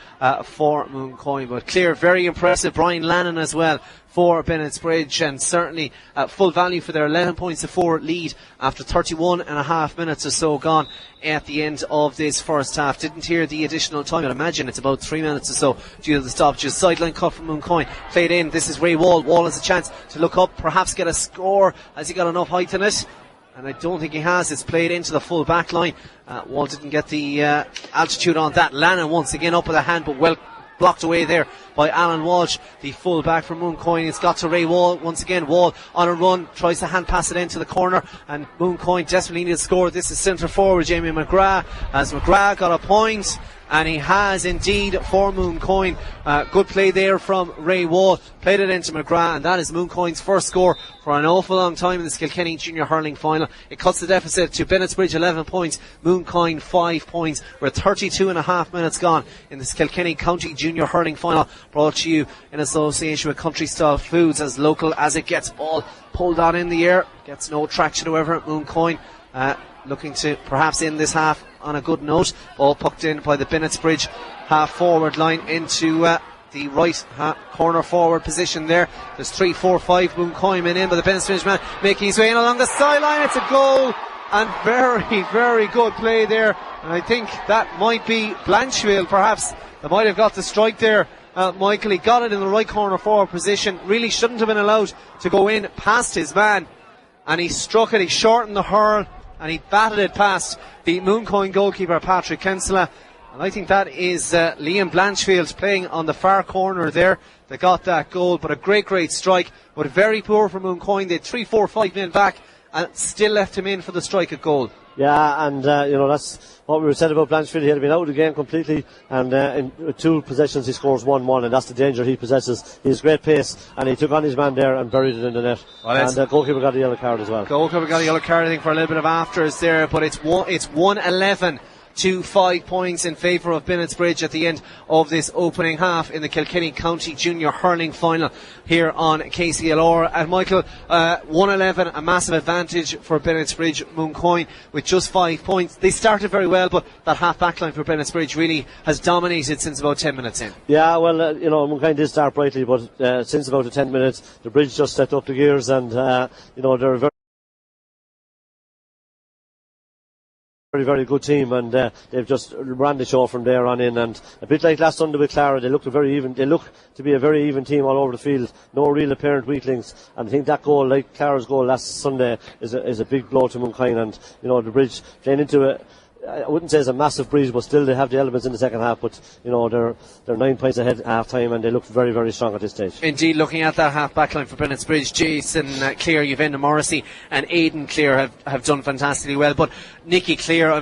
for Mooncoin. But Clear, very impressive. Brian Lannon as well for Bennettsbridge, and certainly full value for their 11 points to 4 lead after 31 and a half minutes or so gone at the end of this first half. Didn't hear the additional time. I'd imagine it's about 3 minutes or so due to the stoppages. Sideline cut from Mooncoin. Played in. This is Ray Wall. Wall has a chance to look up, perhaps get a score. Has he got enough height in it? And I don't think he has. It's played into the full back line. Wall didn't get the altitude on that. Lannon once again up with a hand, but well blocked away there by Alan Walsh, the full back from Mooncoin. It's got to Ray Wall once again. Wall on a run, tries to hand pass it into the corner, and Mooncoin desperately needs a score. This is centre forward Jamie McGrath, as McGrath got a point, and he has indeed for Mooncoin. Good play there from Ray Wall. Played it into McGrath, and that is Mooncoin's first score for an awful long time in this Kilkenny Junior Hurling final. It cuts the deficit to Bennettsbridge 11 points, Mooncoin 5 points. We're 32 and a half minutes gone in this Kilkenny County Junior Hurling final, brought to you in association with Country Style Foods, as local as it gets. Ball pulled on in the air, gets no traction however. Mooncoin looking to perhaps end this half on a good note. Ball pucked in by the Bennettsbridge half forward line into the right corner forward position there. There's 3-4-5 Mooncoin in, but the Bennettsbridge man making his way in along the sideline. It's a goal, and very, very good play there. And I think that might be Blanchfield, perhaps. They might have got the strike there. Michael, he got it in the right corner forward position. Really shouldn't have been allowed to go in past his man. And he struck it, he shortened the hurl, and he batted it past the Mooncoin goalkeeper, Patrick Kensela. And I think that is Liam Blanchfield playing on the far corner there. They got that goal, but a great strike. But very poor for Mooncoin. They had 3-4-5 men back and still left him in for the strike at goal. Yeah, and that's what we were said about Blanchfield. He had been out of the game completely, and in 2 possessions he scores 1-1, and that's the danger he possesses. He has great pace, and he took on his man there and buried it in the net. Well, and goalkeeper got a yellow card as well. Goalkeeper got a yellow card, I think, for a little bit of afters there, but it's 1-11 to 5 points in favour of Bennettsbridge at the end of this opening half in the Kilkenny County Junior Hurling final here on KCLR. And Michael, 1-11, a massive advantage for Bennettsbridge. Mooncoin with just 5 points. They started very well, but that half back line for Bennettsbridge really has dominated since about 10 minutes in. Yeah, well, Mooncoin did start brightly, but since about the 10 minutes, the Bridge just stepped up the gears, and they're a very good team, and they've just ran the show from there on in. And a bit like last Sunday with Clara, they look very even. They look to be a very even team all over the field. No real apparent weaklings. And I think that goal, like Clara's goal last Sunday, is a big blow to Mooncoin. And the Bridge playing into it. I wouldn't say it's a massive breeze, but still they have the elements in the second half. But they're 9 points ahead at half time, and they look very, very strong at this stage. Indeed, looking at that half back line for Bennettsbridge, Jason Clear, Yvonne Morrissey and Aidan Clear have done fantastically well. But Nicky Clear,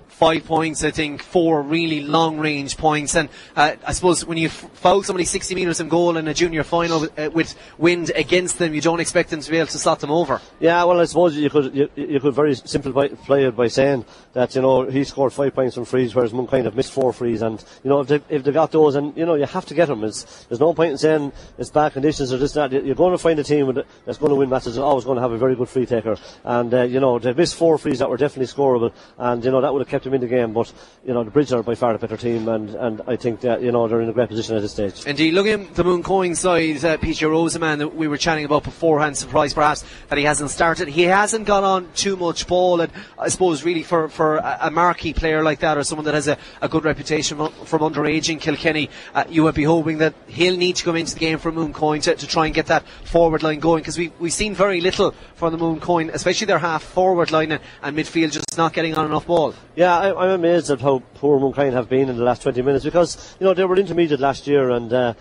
5 points, I think, 4 really long range points. And I suppose when you foul somebody 60 metres from goal in a junior final with wind against them, you don't expect them to be able to slot them over. Yeah, well, I suppose you could very simplify it by saying that he scored 5 points from frees, whereas Mooncoin have missed 4 frees. And if they got those, and you have to get them. There's no point in saying it's bad conditions or this that. You're going to find a team that's going to win matches. They're always going to have a very good free taker. And they missed 4 frees that were definitely scoreable, and that would have kept them in the game. But the Bridge are by far the better team, and I think that they're in a great position at this stage. Indeed, looking at the Mooncoin side, Peter Roseman, that we were chatting about beforehand, surprised perhaps that he hasn't started. He hasn't got on too much ball, and I suppose really for a marquee player like that, or someone that has a good reputation from underage in Kilkenny, you would be hoping that he'll need to come into the game for Mooncoin to try and get that forward line going, because we've seen very little from the Mooncoin, especially their half forward line and midfield just not getting on enough ball. Yeah, I'm amazed at how poor Mooncoin have been in the last 20 minutes, because they were intermediate last year, and they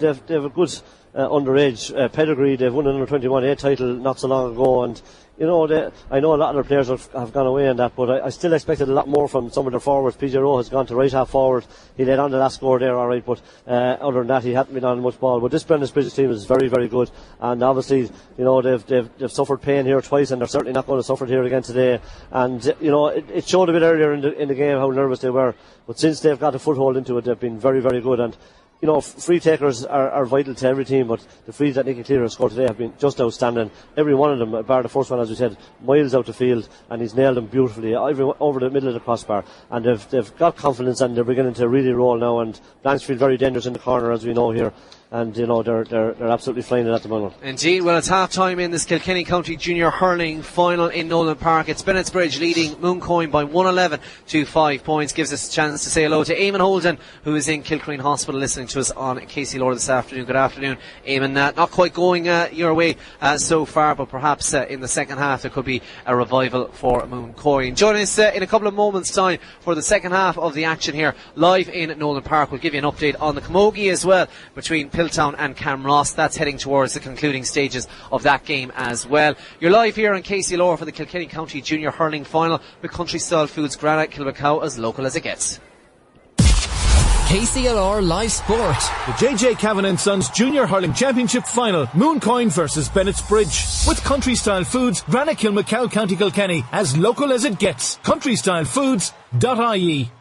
have a good underage pedigree. They've won an under 21 A title not so long ago, and I know a lot of their players have gone away in that, but I still expected a lot more from some of their forwards. PJ Rowe has gone to right half forward. He led on the last score there, alright, but other than that, he hasn't been on much ball. But this Bennettsbridge team is very, very good, and obviously, they've suffered pain here twice, and they're certainly not going to suffer it here again today. And it showed a bit earlier in the game how nervous they were, but since they've got a foothold into it, they've been very, very good. And free takers are vital to every team, but the frees that Nicky Clear has scored today have been just outstanding. Every one of them, bar the first one, as we said, miles out the field, and he's nailed them beautifully over the middle of the crossbar. And they've got confidence, and they're beginning to really roll now. And Blanchfield very dangerous in the corner, as we know here. And they're absolutely flying it at the moment. Indeed. Well, it's half time in this Kilkenny County Junior Hurling final in Nowlan Park. It's Bennettsbridge leading Mooncoin by 111 to 5 points. Gives us a chance to say hello to Eamon Holden, who is in Kilkenny Hospital listening to us on KCLR this afternoon. Good afternoon, Eamon. Not quite going your way so far, but perhaps in the second half there could be a revival for Mooncoin. Join us in a couple of moments' time for the second half of the action here live in Nowlan Park. We'll give you an update on the camogie as well between Piltown and Camross. That's heading towards the concluding stages of that game as well. You're live here on KCLR for the Kilkenny County Junior Hurling final with Country Style Foods Granite Kilkenny, as local as it gets. KCLR Live Sport. The JJ Cavan & Sons Junior Hurling Championship Final, Mooncoin versus Bennettsbridge. With Country Style Foods, Granite Kilkenny, County Kilkenny, as local as it gets. CountryStyleFoods.ie.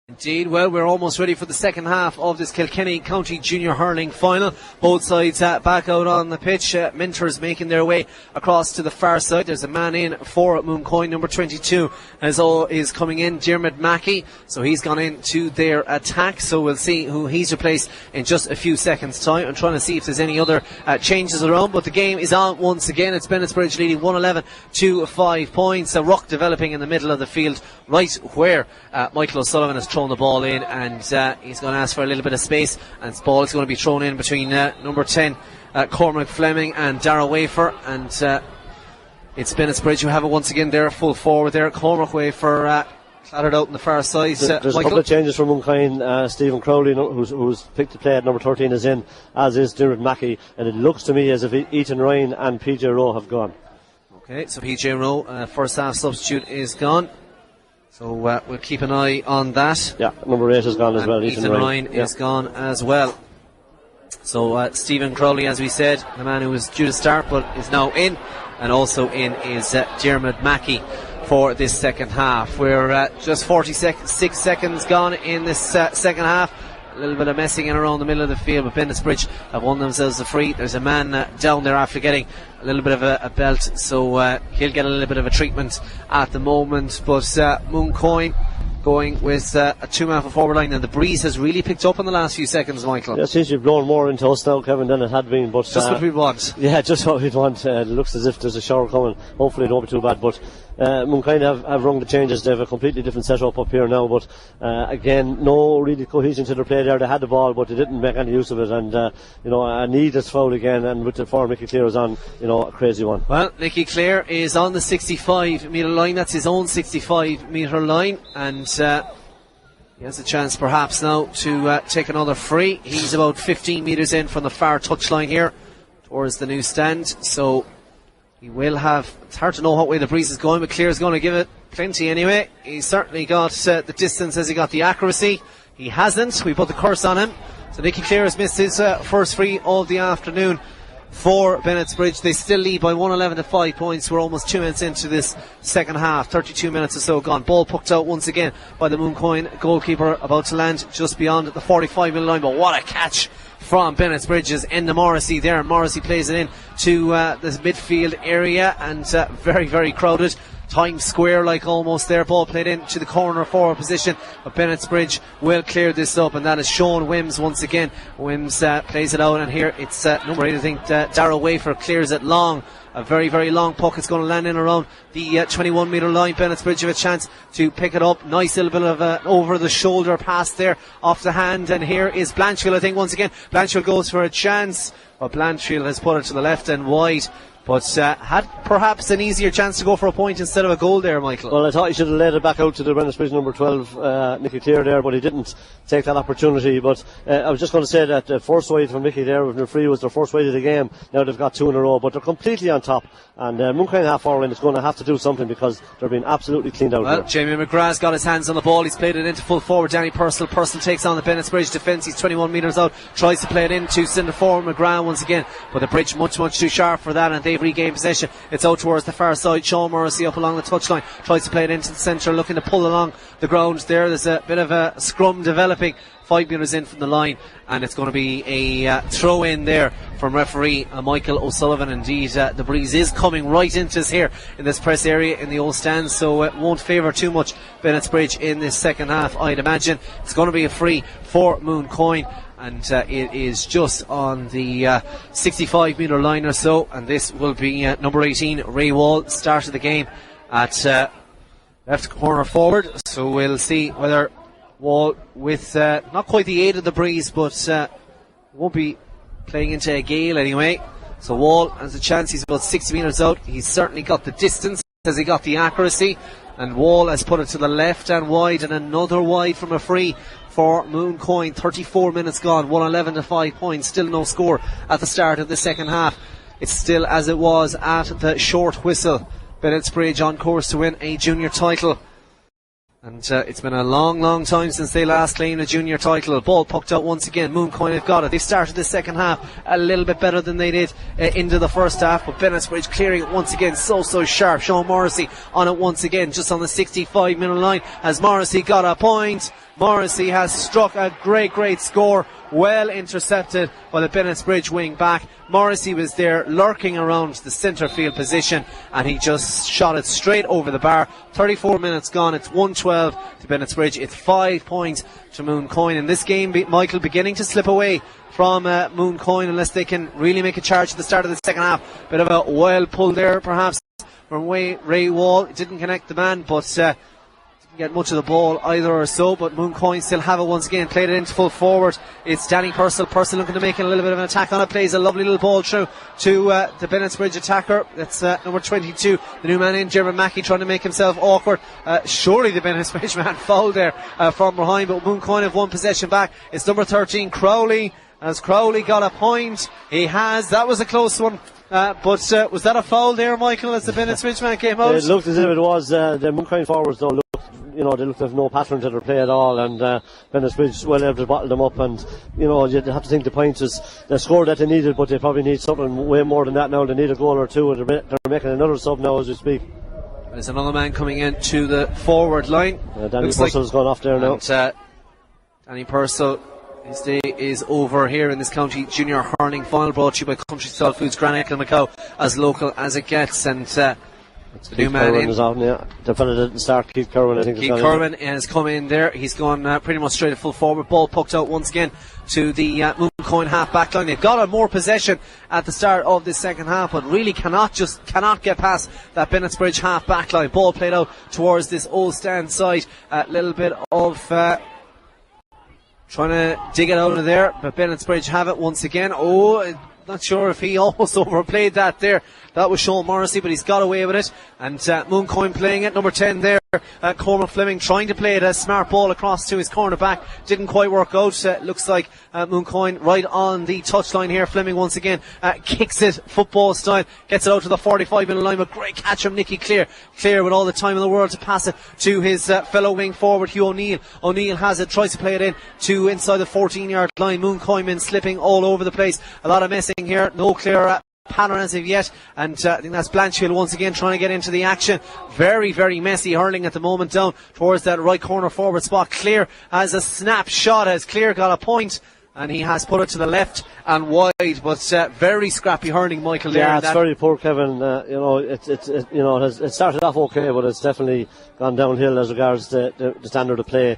Indeed. Well, we're almost ready for the second half of this Kilkenny County Junior Hurling final. Both sides back out on the pitch. Minters making their way across to the far side. There's a man in for Mooncoin, number 22 is coming in, Dermot Mackey. So he's gone into their attack. So we'll see who he's replaced in just a few seconds time. I'm trying to see if there's any other changes around, but the game is on once again. It's Bennettsbridge leading 111 to 5 points. A ruck developing in the middle of the field, right where Michael O'Sullivan has thrown the ball in, and he's going to ask for a little bit of space, and this ball is going to be thrown in between number 10 Cormac Fleming and Darragh Wafer, and it's Bennettsbridge who have it once again there, full forward there. Cormac Wafer clattered out on the far side. There's a couple of changes from Mooncoin. Stephen Crowley, who's picked to play at number 13, is in, as is Dermot Mackey, and it looks to me as if Ethan Ryan and PJ Rowe have gone. Okay, so PJ Rowe, first half substitute, is gone. So we'll keep an eye on that. Yeah, number 8 has gone as well. Ethan Ryan is gone as well. So Stephen Crowley, as we said, the man who was due to start but is now in, and also in is Dermot Mackey for this second half. We're just 6 seconds gone in this second half. A little bit of messing in around the middle of the field, but Bennettsbridge have won themselves a free. There's a man down there after getting a little bit of a belt, so he'll get a little bit of a treatment at the moment. But Mooncoin going with a 2-man forward line, and the breeze has really picked up in the last few seconds, Michael. Yeah, it seems to be blowing more into us now, Kevin, than it had been. But just what we want. Yeah, just what we'd want. It looks as if there's a shower coming. Hopefully it won't be too bad, but Mooncoin have rung the changes. They have a completely different setup up here now, but again, no really cohesion to their play there. They had the ball, but they didn't make any use of it, and a needless foul again, and with the forward Nicky Clear is on, a crazy one. Well, Nicky Clear is on the 65 metre line. That's his own 65 metre line, and he has a chance perhaps now to take another free. He's about 15 metres in from the far touchline here towards the new stand, so he will have, it's hard to know what way the breeze is going, but Clear's going to give it plenty anyway. He's certainly got the distance. Has he got the accuracy? He hasn't. We put the curse on him. So Nicky Clear has missed his first free of the afternoon for Bennettsbridge. They still lead by 111 to 5 points. We're almost 2 minutes into this second half, 32 minutes or so gone. Ball pucked out once again by the Mooncoin goalkeeper, about to land just beyond the 45 metre line, but what a catch from Bennettsbridge's Enda Morrissey there. Morrissey plays it in to this midfield area, and very, very crowded. Times Square like almost there. Ball played in to the corner forward position, but Bennettsbridge will clear this up, and that is Sean Wims once again. Wims plays it out, and here it's number 8, I think, Darragh Wafer clears it long. A very, very long puck. It's going to land in around the 21 metre line. Bennettsbridge have a chance to pick it up. Nice little bit of over the shoulder pass there off the hand, and here is Blanchfield, I think, once again. Blanchfield goes for a chance, but Blanchfield has put it to the left and wide, but had perhaps an easier chance to go for a point instead of a goal there, Michael. Well, I thought he should have laid it back out to the Bennettsbridge number 12, Nicky Clear there, but he didn't take that opportunity. But I was just going to say that the first wide from Nicky there with Free was their first wide of the game. Now they've got 2 in a row, but they're completely on top, and Mooncoin half forward line is going to have to do something because they're being absolutely cleaned out. Well, here. Jamie McGrath's got his hands on the ball. He's played it into full forward Danny Purcell. Purcell takes on the Bennettsbridge defence. He's 21 metres out, tries to play it into centre forward McGrath once again, but the bridge much too sharp for that, and they they've regained possession. It's out towards the far side. Sean Morrissey up along the touchline, tries to play it into the centre, looking to pull along the ground there. There's a bit of a scrum developing 5 metres in from the line, and it's going to be a throw in there from referee Michael O'Sullivan. Indeed, the breeze is coming right into us here in this press area in the old stand, so it won't favour too much Bennettsbridge in this second half, I'd imagine. It's going to be a free for Mooncoin, and it is just on the 65 metre line or so, and this will be number 18 Ray Wall, start of the game at left corner forward. So we'll see whether Wall, with not quite the aid of the breeze, but won't be playing into a gale anyway. So Wall has a chance. He's about 60 metres out. He's certainly got the distance. Has he got the accuracy? And Wall has put it to the left and wide, and another wide from a free for Mooncoin. 34 minutes gone, 111 to 5 points. Still no score at the start of the second half. It's still as it was at the short whistle. Bennettsbridge on course to win a junior title. And it's been a long time since they last claimed a junior title. Ball pucked out once again. Mooncoin have got it. They started the second half a little bit better than they did into the first half, but Bennettsbridge clearing it once again. So sharp. Sean Morrissey on it once again, just on the 65 minute line. Has Morrissey got a point? Morrissey has struck a great score. Well intercepted by the Bennettsbridge wing back. Morrissey was there lurking around the centre field position, and he just shot it straight over the bar. 34 minutes gone. It's 1-12 to Bennettsbridge. It's 5 points to Mooncoin. In this game, Michael, beginning to slip away from Mooncoin unless they can really make a charge at the start of the second half. Bit of a wild pull there perhaps from Ray Wall. It didn't connect the man, but didn't get much of the ball either or so. But Mooncoin still have it once again. Played it into full forward. It's Danny Purcell looking to make a little bit of an attack on it. Plays a lovely little ball through to the Bennettsbridge attacker. That's number 22, the new man in, Jeremy Mackey, trying to make himself awkward. Surely the Bennettsbridge man fouled there from behind, but Mooncoin have won possession back. It's number 13, Crowley. Has Crowley got a point? He has. That was a close one. But was that a foul there, Michael, as the Bennettsbridge man came out? It looked as if it was. The Mooncoin forwards don't look, they look to have no pattern to their play at all, and Bennettsbridge well able to bottle them up, and you'd have to think the points is the score that they needed, but they probably need something way more than that now. They need a goal or two, and they're making another sub now as we speak. There's another man coming in to the forward line. Danny Purcell's gone off there now. Danny Purcell, his day is over here in this county junior hurling final, brought to you by Country Style Foods, Granite Kilmacow, as local as it gets. And the new man Kerwin in, is on, yeah. The fella didn't start, Keith Kerwin, I think. Keith Kerwin has come in there. He's gone pretty much straight at full forward. Ball pucked out once again to the Mooncoin half back line. They've got a more possession at the start of this second half, but really cannot get past that Bennettsbridge half back line. Ball played out towards this old stand side. A little bit of trying to dig it out of there, but Bennettsbridge have it once again. Not sure if he almost overplayed that there. That was Sean Morrissey, but he's got away with it. And Mooncoin playing it, number 10 there. Cormac Fleming trying to play it, a smart ball across to his corner back. Didn't quite work out. Looks like Mooncoin right on the touchline here. Fleming once again kicks it football style, gets it out to the 45 minute line, but great catch from Nicky Clear with all the time in the world to pass it to his fellow wing forward Hugh O'Neill. O'Neill has it, tries to play it in to inside the 14 yard line. Mooncoin been slipping all over the place, a lot of messing here, no clear pattern as of yet, and I think that's Blanchfield once again trying to get into the action. Very messy hurling at the moment down towards that right corner forward spot. Clear has a snap shot, as Clear got a point, and he has put it to the left and wide, but very scrappy hurling, Michael. Yeah, it's very poor, Kevin. It started off okay, but it's definitely gone downhill as regards the standard of play.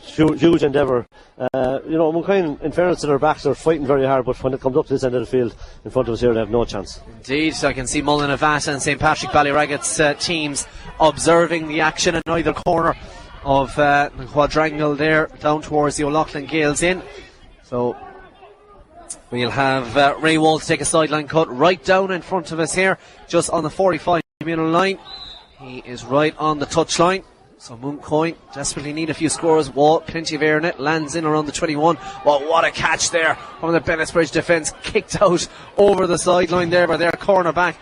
Huge endeavour. Mooncoin, in fairness to their backs, they're fighting very hard, but when it comes up to this end of the field in front of us here, they have no chance. Indeed, so I can see Mullen Avata and St Patrick Ballyraggett's teams observing the action in either corner of the quadrangle there, down towards the O'Loughlin Gales in. So we'll have Ray Wall to take a sideline cut right down in front of us here, just on the 45 minute line. He is right on the touchline. So Mooncoin desperately need a few scores. Wall, plenty of air in it, lands in around the 21. Well, what a catch there from the Bennettsbridge defence, kicked out over the sideline there by their cornerback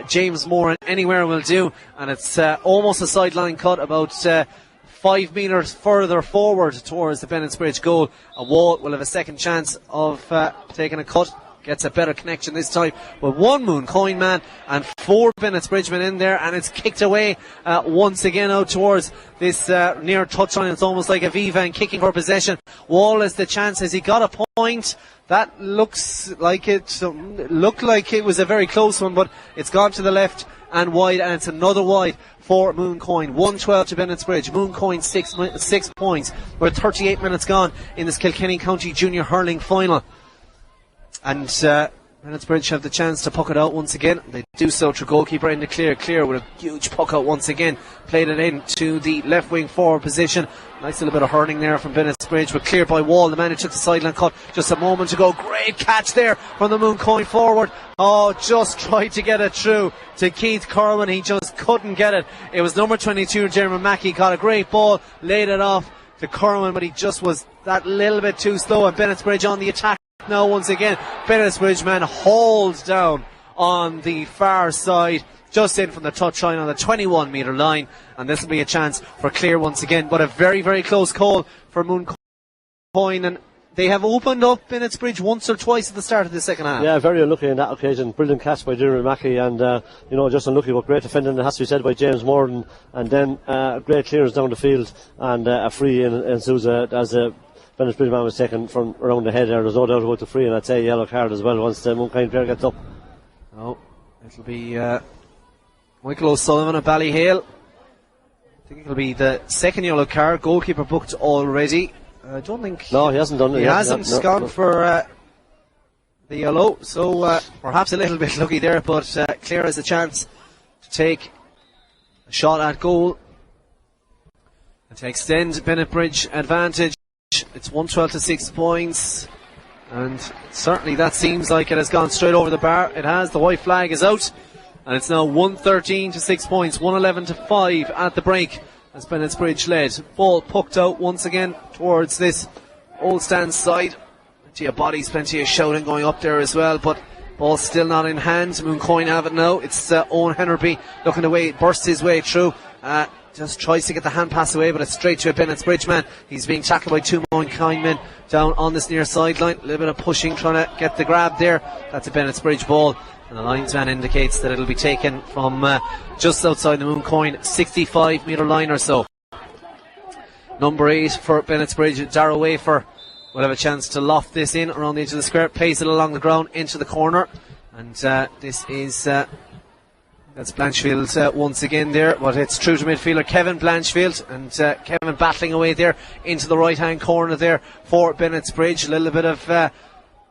James Moore, and anywhere will do. And it's almost a sideline cut, about 5 metres further forward towards the Bennettsbridge goal. A Wall will have a second chance of taking a cut. gets a better connection this time with one Mooncoin man and 4 Bennettsbridge men in there, and it's kicked away once again out towards this near touchline. It's almost like a Viva and kicking for possession. Wallace the chance, has he got a point? That looks like it looked like it was a very close one, but it's gone to the left and wide, and it's another wide for Mooncoin. 1-12 to Bennettsbridge. Mooncoin 6 points. We're 38 minutes gone in this Kilkenny County Junior Hurling final. And Bennettsbridge have the chance to puck it out once again. They do so through goalkeeper into Clear with a huge puck out once again. Played it in to the left wing forward position. Nice little bit of hurling there from Bennettsbridge, but cleared by Wall, the man who took the sideline cut just a moment ago. Great catch there from the Mooncoin forward. Oh, just tried to get it through to Keith Corwin. He just couldn't get it. It was number 22, Jeremy Mackey, got a great ball, laid it off to Corwin, but he just was that little bit too slow, and Bennettsbridge on the attack now once again. Bennettsbridge man hauled down on the far side, just in from the touchline on the 21 metre line, and this will be a chance for Clear once again, but a very, very close call for Mooncoin, and they have opened up Bennettsbridge once or twice at the start of the second half. Yeah, very unlucky in that occasion. Brilliant catch by Jeremy Mackey, and just unlucky, but great defending, it has to be said, by James Morden, and then great clearance down the field, and a free in Sousa as a Bennettsbridge man was taken from around the head there. There's no doubt about the free, and I'd say a yellow card as well once the Mooncoin player gets up. Oh, it'll be Michael O'Sullivan of Ballyhale. I think it'll be the second yellow card. Goalkeeper booked already. I don't think. No, he hasn't done it. He hasn't gone for the yellow, so perhaps a little bit lucky there, but Clare has a chance to take a shot at goal and to extend Bennettsbridge advantage. It's 1-12 to 6 points, and certainly that seems like it has gone straight over the bar. It has. The white flag is out, and it's now 1-13 to 6 points, 1-11 to 5 at the break as Bennettsbridge led. Ball pucked out once again towards this Old Stand side. Plenty of bodies, plenty of shouting going up there as well, but ball still not in hand. Mooncoin have it now. It's Owen Hennerby looking to burst his way through. Just tries to get the hand pass away, but it's straight to a Bennettsbridge man. He's being tackled by 2 Mooncoin men down on this near sideline. A little bit of pushing, trying to get the grab there. That's a Bennettsbridge ball, and the linesman indicates that it'll be taken from just outside the Mooncoin 65 metre line or so. Number 8 for Bennettsbridge, Darragh Wafer, will have a chance to loft this in around the edge of the square, plays it along the ground into the corner, and this is that's Blanchfield once again there, but it's true to midfielder Kevin Blanchfield, and Kevin battling away there into the right hand corner there for Bennettsbridge. A little bit of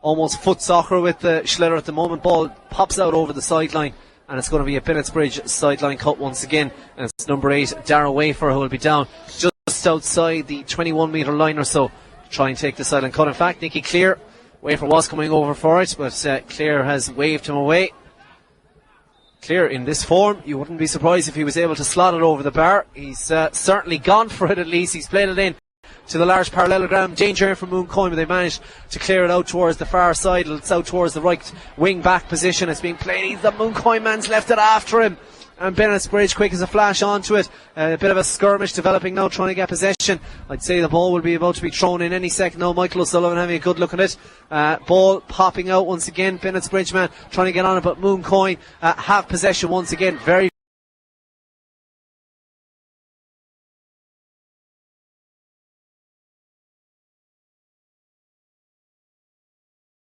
almost foot soccer with the Schletter at the moment. Ball pops out over the sideline, and it's going to be a Bennettsbridge sideline cut once again, and it's number 8 Darragh Wafer who will be down just outside the 21 metre line or so to try and take the sideline cut. In fact, Nicky Clear, Wafer was coming over for it, but Clear has waved him away. Clear in this form, you wouldn't be surprised if he was able to slot it over the bar. He's certainly gone for it at least. He's played it in to the large parallelogram. Danger from Mooncoin, but they managed to clear it out towards the far side. It's out towards the right wing back position. It's being played. The Mooncoin man's left it after him, and Bennettsbridge quick as a flash onto it. A bit of a skirmish developing now, trying to get possession. I'd say the ball will be about to be thrown in any second now. Michael O'Sullivan having a good look at it. Ball popping out once again. Bennettsbridge man trying to get on it, but Mooncoin have possession once again. Very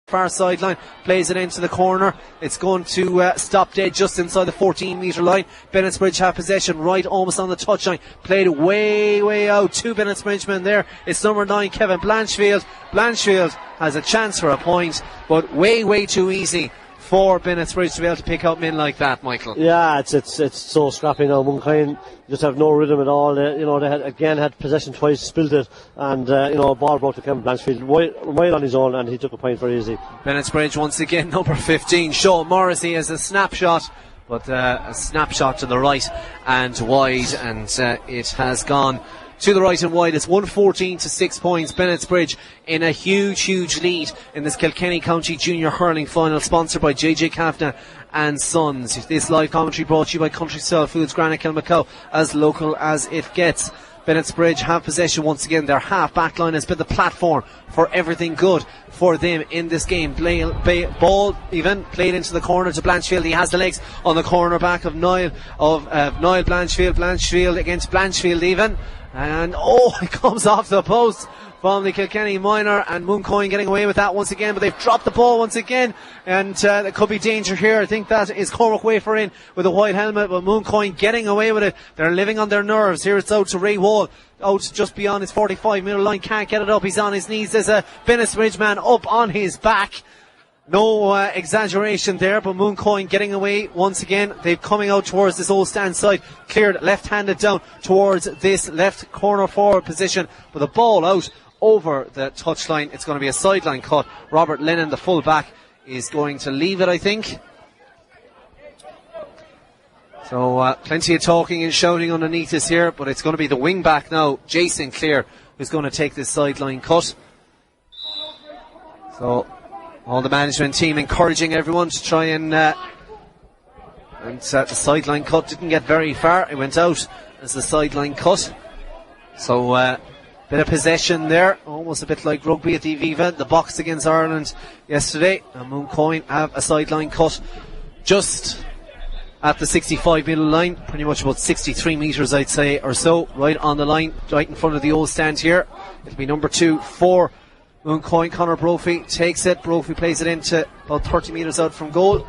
far sideline, plays it into the corner. It's going to stop dead just inside the 14 metre line. Bennettsbridge have possession right almost on the touchline. Played way out. 2 Bennettsbridge men there. It's number 9 Kevin Blanchfield. Blanchfield has a chance for a point, but way too easy for Bennettsbridge to be able to pick out men like that, Michael. Yeah, it's so scrappy now. Mooncoin just have no rhythm at all. They had possession twice, spilled it, and ball brought to Kevin Blanchfield wide on his own, and he took a point very easy. Bennettsbridge once again, number 15 Sean Morrissey has a snapshot, but a snapshot to the right and wide, and it has gone to the right and wide. It's 1-14 to 6 points. Bennettsbridge in a huge lead in this Kilkenny County Junior Hurling final, sponsored by JJ Kavanagh and Sons. This live commentary brought to you by Country Style Foods, Granite Kilmacow, as local as it gets. Bennettsbridge have possession once again. Their half back line has been the platform for everything good for them in this game. Ball even played into the corner to Blanchfield. He has the legs on the corner back of Niall Blanchfield against Blanchfield even, and it comes off the post from the Kilkenny minor, and Mooncoin getting away with that once again, but they've dropped the ball once again, and there could be danger here. I think that is Cormac Wafer in with a white helmet, but Mooncoin getting away with it. They're living on their nerves. Here it's out to Ray Wall, out just beyond his 45-metre line, can't get it up, he's on his knees. There's a Bennettsbridge man up on his back. No exaggeration there, but Mooncoin getting away once again. They're coming out towards this old stand side, cleared left-handed down towards this left corner forward position, but the ball out over the touchline. It's going to be a sideline cut. Robert Lennon, the full back, is going to leave it, I think. So plenty of talking and shouting underneath us here, but it's going to be the wing back now, Jason Clear, who's going to take this sideline cut. So all the management team encouraging everyone to try and the sideline cut didn't get very far. It went out as the sideline cut. So bit of possession there, almost a bit like rugby at the Aviva, the box against Ireland yesterday. And Mooncoin have a sideline cut just at the 65-metre line, pretty much about 63 metres I'd say or so, right on the line, right in front of the old stand here. It'll be number 2 for Mooncoin. Conor Brophy takes it. Brophy plays it into about 30 metres out from goal,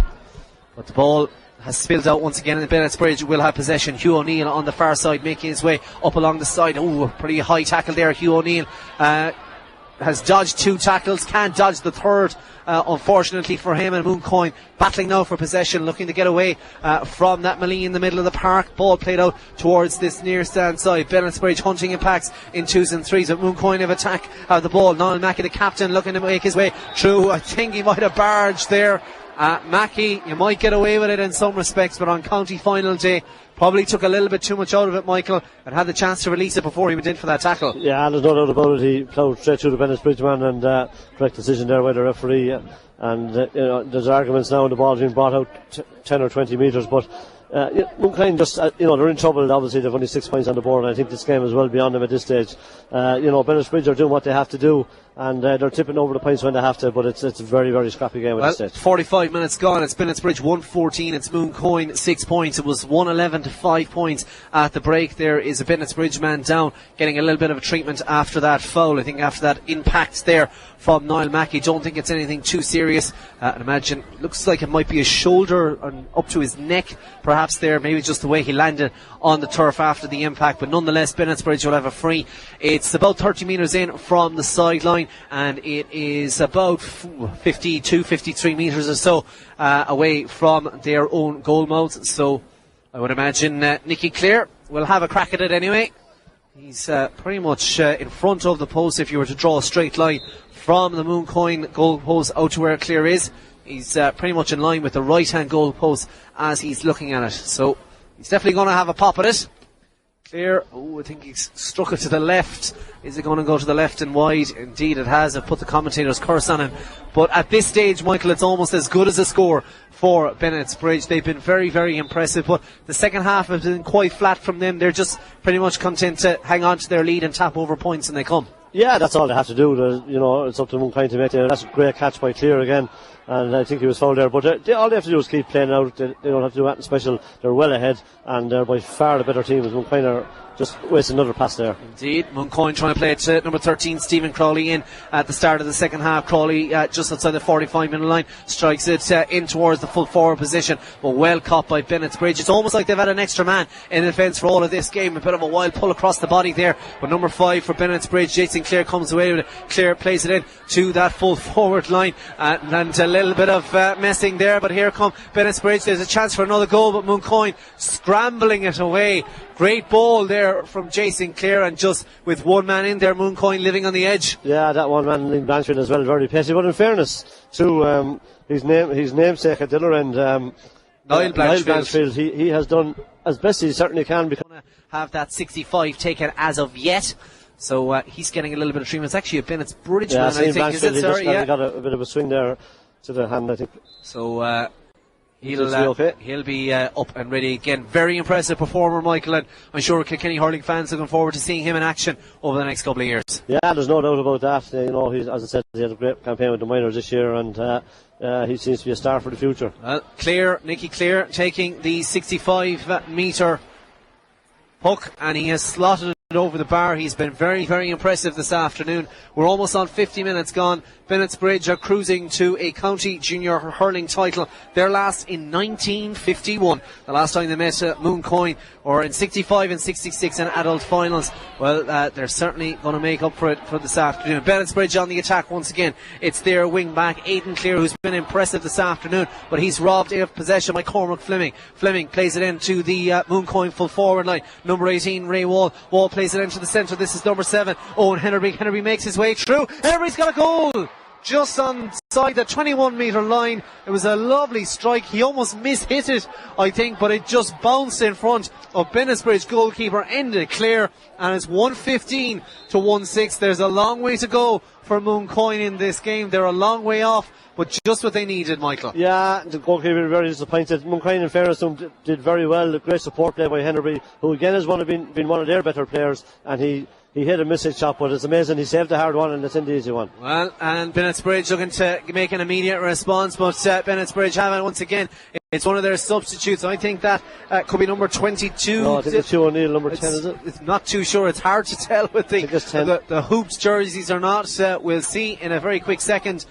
but the ball has spilled out once again, and Bennettsbridge will have possession. Hugh O'Neill on the far side making his way up along the side. A pretty high tackle there. Hugh O'Neill has dodged 2 tackles, can't dodge the third, unfortunately for him. And Mooncoin battling now for possession, looking to get away from that melee in the middle of the park. Ball played out towards this near stand side. Bennettsbridge hunting in packs in 2s and 3s, but Mooncoin have the ball. Nowlan Mackey, the captain, looking to make his way through. I think he might have barged there. Mackey, you might get away with it in some respects, but on county final day, probably took a little bit too much out of it, Michael, and had the chance to release it before he went in for that tackle. Yeah, there's no doubt about it. He ploughed straight through the Bennettsbridge man, and correct decision there by the referee. There's arguments now, and the ball's been brought out 10 or 20 metres, but Mooncoin just, they're in trouble. Obviously, they've only 6 points on the board, and I think this game is well beyond them at this stage. Bennettsbridge are doing what they have to do, and they're tipping over the points when they have to, but it's a very, very scrappy game at this stage. 45 minutes gone. It's Bennettsbridge 114. It's Mooncoin 6 points. It was 111 to 5 points at the break. There is a Bennettsbridge man down, getting a little bit of a treatment after that foul. I think after that impact there from Niall Mackey. Don't think it's anything too serious. I'd imagine, looks like it might be his shoulder and up to his neck, perhaps there. Maybe just the way he landed on the turf after the impact. But nonetheless, Bennettsbridge will have a free. It's about 30 metres in from the sideline, and it is about 52, 53 metres or so away from their own goal mouth. So I would imagine Nicky Clear will have a crack at it anyway. He's pretty much in front of the post. If you were to draw a straight line from the Mooncoin goal post out to where Clear is, he's pretty much in line with the right hand goal post as he's looking at it. So he's definitely going to have a pop at it. Clear, I think he's struck it to the left. Is it going to go to the left and wide? Indeed it has. I've put the commentator's curse on him. But at this stage, Michael, it's almost as good as a score for Bennettsbridge. They've been very, very impressive, but the second half has been quite flat from them. They're just pretty much content to hang on to their lead and tap over points, and they come. Yeah, that's all they have to do. It's up to Mooncoin to make it. That's a great catch by Clear again, and I think he was fouled there. But all they have to do is keep playing out. They don't have to do anything special. They're well ahead, and they're by far the better team. As Mooncoin are just wasting another pass there. Indeed, Mooncoin trying to play it to number 13, Stephen Crowley, in at the start of the second half. Crowley just outside the 45-minute line, strikes it in towards the full forward position, but well caught by Bennettsbridge. It's almost like they've had an extra man in defence for all of this game. A bit of a wild pull across the body there, but number 5 for Bennettsbridge, Jason Clear, comes away with it. Clear plays it in to that full forward line, and a little bit of messing there, but here come Bennettsbridge. There's a chance for another goal, but Mooncoin scrambling it away. Great ball there from Jason Clear, and just with one man in there, Mooncoin living on the edge. Yeah, that one man in Blanchfield as well, very pacey. But in fairness to his namesake at the other end, Niall Blanchfield, he has done as best he certainly can. Because have that 65 taken as of yet. So he's getting a little bit of treatment. It's actually a Bennettsbridge man, I think. Is it, sir? He got a bit of a swing there to the hand, I think. So He'll be up and ready again. Very impressive performer, Michael, and I'm sure Kilkenny hurling fans looking forward to seeing him in action over the next couple of years. Yeah, there's no doubt about that. As I said, he had a great campaign with the minors this year, and he seems to be a star for the future. Nicky Clear taking the 65-metre puck, and he has slotted it over the bar. He's been very, very impressive this afternoon. We're almost on 50 minutes gone. Bennettsbridge are cruising to a county junior hurling title. Their last in 1951. The last time they met Mooncoin, or in 65 and 66 in adult finals. Well, they're certainly going to make up for it for this afternoon. Bennettsbridge on the attack once again. It's their wing back, Aidan Clear, who's been impressive this afternoon, but he's robbed of possession by Cormac Fleming. Fleming plays it into the Mooncoin full forward line. Number 18, Ray Wall. Wall plays it into the centre. This is number 7, Owen Henry. Henry makes his way through. Henry's got a goal! Just on side the 21-metre line. It was a lovely strike. He almost mishit it, I think, but it just bounced in front of Bennettsbridge goalkeeper, ended clear, and it's 115 to 1-6. There's a long way to go for Mooncoin in this game. They're a long way off, but just what they needed, Michael. Yeah, the goalkeeper very disappointed. Mooncoin, in fairness to him, did very well. Great support play by Henry, who again has been one of their better players, and he hit a missing shot, but it's amazing. He saved the hard one, and it's in the easy one. Well, and Bennettsbridge looking to make an immediate response, but Bennettsbridge haven't once again. It's one of their substitutes. I think that could be number 22. No, I think it's Hugh O'Neill, number 10, is it? It's not too sure. It's hard to tell with the hoops jerseys or not. We'll see in a very quick second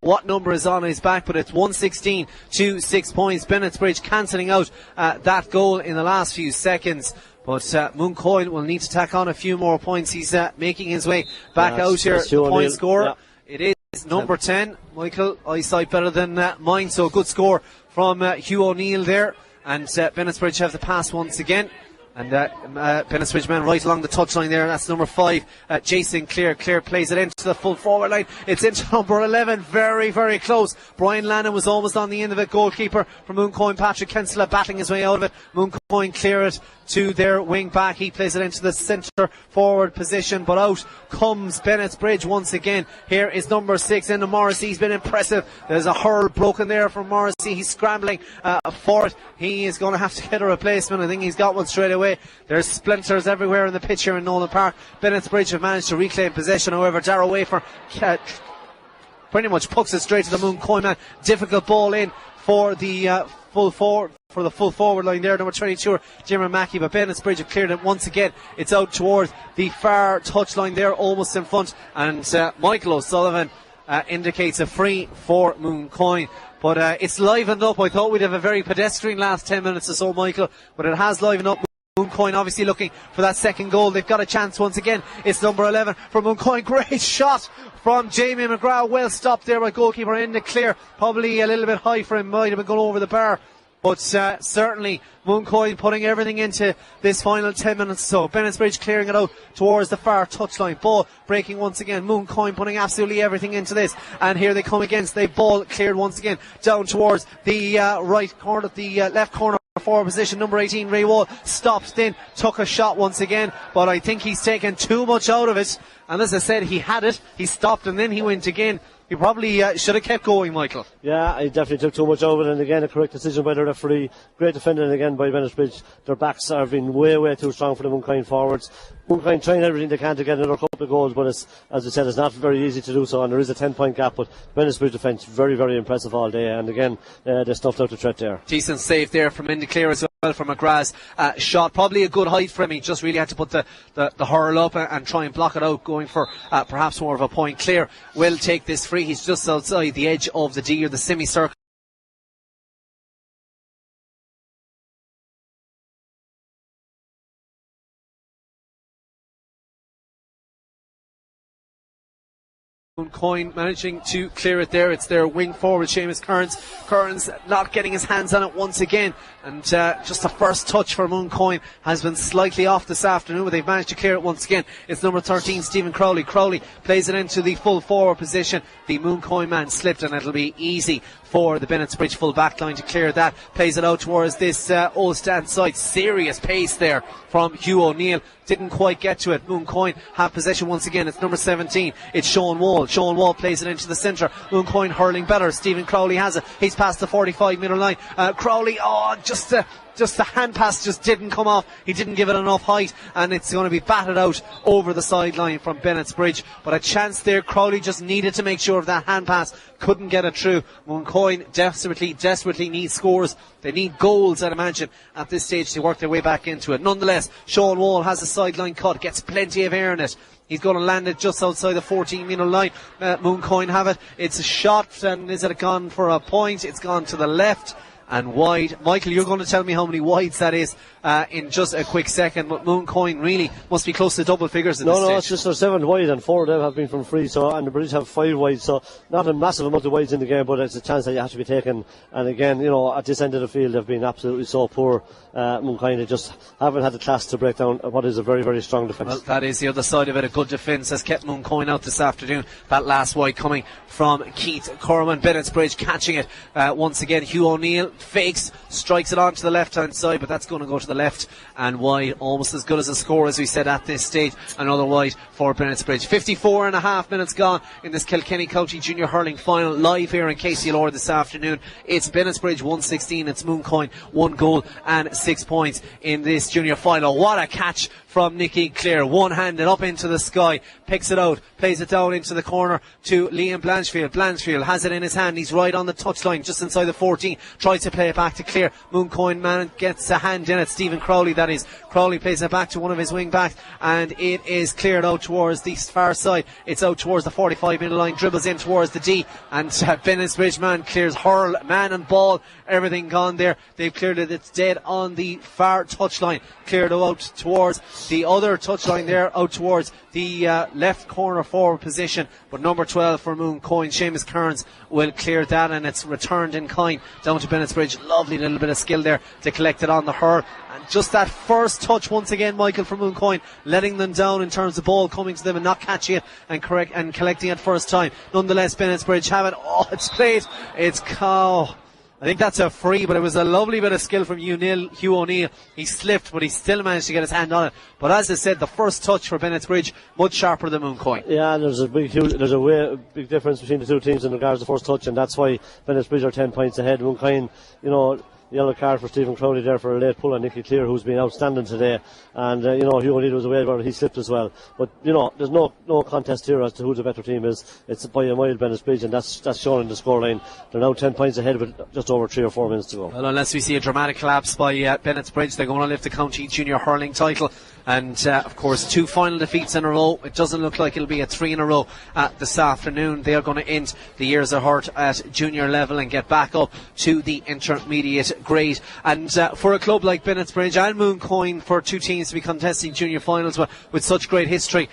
what number is on his back, but it's 116 to 6 points. Bennettsbridge cancelling out that goal in the last few seconds. But Mooncoin will need to tack on a few more points. He's making his way back out here. The point scorer. Yeah. It is number 10. Michael, eyesight better than mine, so a good score from Hugh O'Neill there. And Bennettsbridge have the pass once again. And Bennettsbridge man right along the touchline there. That's number 5, Jason Clear. Clear plays it into the full forward line. It's into number 11. Very, very close. Brian Lannon was almost on the end of it. Goalkeeper from Mooncoin, Patrick Kensela, battling his way out of it. Mooncoin clear it to their wing back. He plays it into the centre forward position, but out comes Bennettsbridge once again. Here is number 6 into Morrissey. He's been impressive. There's a hurl broken there from Morrissey. He's scrambling for it. He is going to have to get a replacement. I think he's got one straight away. There's splinters everywhere in the pitch here in Nowlan Park. Bennettsbridge have managed to reclaim possession. However, Darragh Wafer pretty much pucks it straight to the Mooncoin man. Difficult ball in for the full forward line there, number 22, Jimmer Mackey, but Bennettsbridge have cleared it once again. It's out towards the far touchline there, almost in front, and Michael O'Sullivan indicates a free for Mooncoin. But it's livened up. I thought we'd have a very pedestrian last 10 minutes or so, Michael, but it has livened up. Mooncoin obviously looking for that second goal. They've got a chance once again. It's number 11 for Mooncoin. Great shot from Jamie McGrath. Well stopped there by goalkeeper in the clear. Probably a little bit high for him. Might have been going over the bar. But certainly Mooncoin putting everything into this final 10 minutes or so. Bennettsbridge clearing it out towards the far touchline. Ball breaking once again. Mooncoin putting absolutely everything into this. And here they come against. The ball cleared once again down towards the right corner, the left corner. Forward position, number 18, Ray Wall stopped, then took a shot once again, but I think he's taken too much out of it. And as I said, he had it, he stopped, and then he went again. He probably should have kept going, Michael. Yeah, he definitely took too much out of it, and again a correct decision by the referee. Great defending again by Bennettsbridge. Their backs have been way too strong for the Mooncoin forwards. Mooncoin trying everything they can to get another couple of goals, but it's, as I said, it's not very easy to do so, and there is a 10-point gap, but Bennettsbridge defence very impressive all day, and again they snuffed out the threat there. Decent save there from Indy Clear as well from McGrath's shot. Probably a good height for him. He just really had to put the hurl up and try and block it out, going for perhaps more of a point. Clear will take this free. He's just outside the edge of the D, or the semicircle. Mooncoin managing to clear it there. It's their wing forward, Seamus Kearns. Kearns not getting his hands on it once again, and just the first touch for Mooncoin has been slightly off this afternoon, but they've managed to clear it once again. It's number 13, Stephen Crowley. Crowley plays it into the full forward position. The Mooncoin man slipped, and it'll be easy for the Bennettsbridge full back line to clear that. Plays it out towards this Old Stand side. Serious pace there from Hugh O'Neill. Didn't quite get to it. Mooncoin have possession once again. It's number 17. It's Sean Wall. Sean Wall plays it into the centre. Mooncoin hurling better. Stephen Crowley has it. He's past the 45-metre line. Crowley, just the hand pass just didn't come off. He didn't give it enough height, and it's going to be batted out over the sideline from Bennettsbridge. But a chance there. Crowley just needed to make sure of that hand pass. Couldn't get it through. Mooncoin desperately need scores. They need goals, I'd imagine, at this stage to work their way back into it. Nonetheless, Sean Wall has a sideline cut, gets plenty of air in it. He's going to land it just outside the 14-metre line. Mooncoin have it. It's a shot, and is it gone for a point? It's gone to the left and wide. Michael, you're going to tell me how many wides that is in just a quick second, but Mooncoin really must be close to double figures at this stage. No, it's just there's 7 wide and 4 of them have been from free, so, and the British have 5 wide, so not a massive amount of wides in the game, but it's a chance that you have to be taken. And again, at this end of the field they've been absolutely so poor. Mooncoin, they just haven't had the class to break down what is a very, very strong defence. Well, that is the other side of it. A good defence has kept Mooncoin out this afternoon. That last wide coming from Keith Corman. Bennettsbridge catching it once again. Hugh O'Neill fakes, strikes it onto the left hand side, but that's going to go to the left and wide. Almost as good as a score as we said at this stage. Another wide for Bennettsbridge. 54 and a half minutes gone in this Kilkenny County Junior Hurling final, live here in KCLR this afternoon. It's Bennettsbridge 116, it's Mooncoin 1 goal and 6 points in this junior final. What a catch from Nicky Clear, one-handed up into the sky, picks it out, plays it down into the corner to Liam Blanchfield. Blanchfield has it in his hand, he's right on the touchline just inside the 14, tries to play it back to Clear. Mooncoin man gets a hand in it, Stephen Crowley that is. Crowley plays it back to one of his wing backs, and it is cleared out towards the far side. It's out towards the 45-metre line, dribbles in towards the D, and Bennettsbridge man clears hurl, man and ball, everything gone there. They've cleared it, it's dead on the far touchline, cleared out towards the other touchline there, out towards the left corner forward position, but number 12 for Mooncoin, Seamus Kearns, will clear that, and it's returned in kind down to Bennettsbridge. Lovely little bit of skill there to collect it on the hurl, and just that first touch once again, Michael, for Mooncoin, letting them down in terms of ball coming to them and not catching it and collecting it first time. Nonetheless, Bennettsbridge have it. It's played, it's cow. I think that's a free, but it was a lovely bit of skill from Hugh O'Neill. He slipped, but he still managed to get his hand on it. But as I said, the first touch for Bennettsbridge, much sharper than Mooncoin. Yeah, and there's a big difference between the two teams in regards to the first touch, and that's why Bennettsbridge are 10 points ahead. Mooncoin, yellow card for Stephen Crowley there for a late pull on Nicky Clear, who's been outstanding today. And, Hugh O'Neill was away, but he slipped as well. But, there's no contest here as to who the better team is. It's by a mile Bennettsbridge, and that's shown in the scoreline. They're now 10 points ahead with just over 3 or 4 minutes to go. Well, unless we see a dramatic collapse by Bennettsbridge, they're going to lift the county junior hurling title. And, of course, 2 final defeats in a row. It doesn't look like it'll be a 3 in a row this afternoon. They are going to end the years of hurt at junior level and get back up to the intermediate grade. And for a club like Bennettsbridge and Mooncoin, for 2 teams to be contesting junior finals with such great history,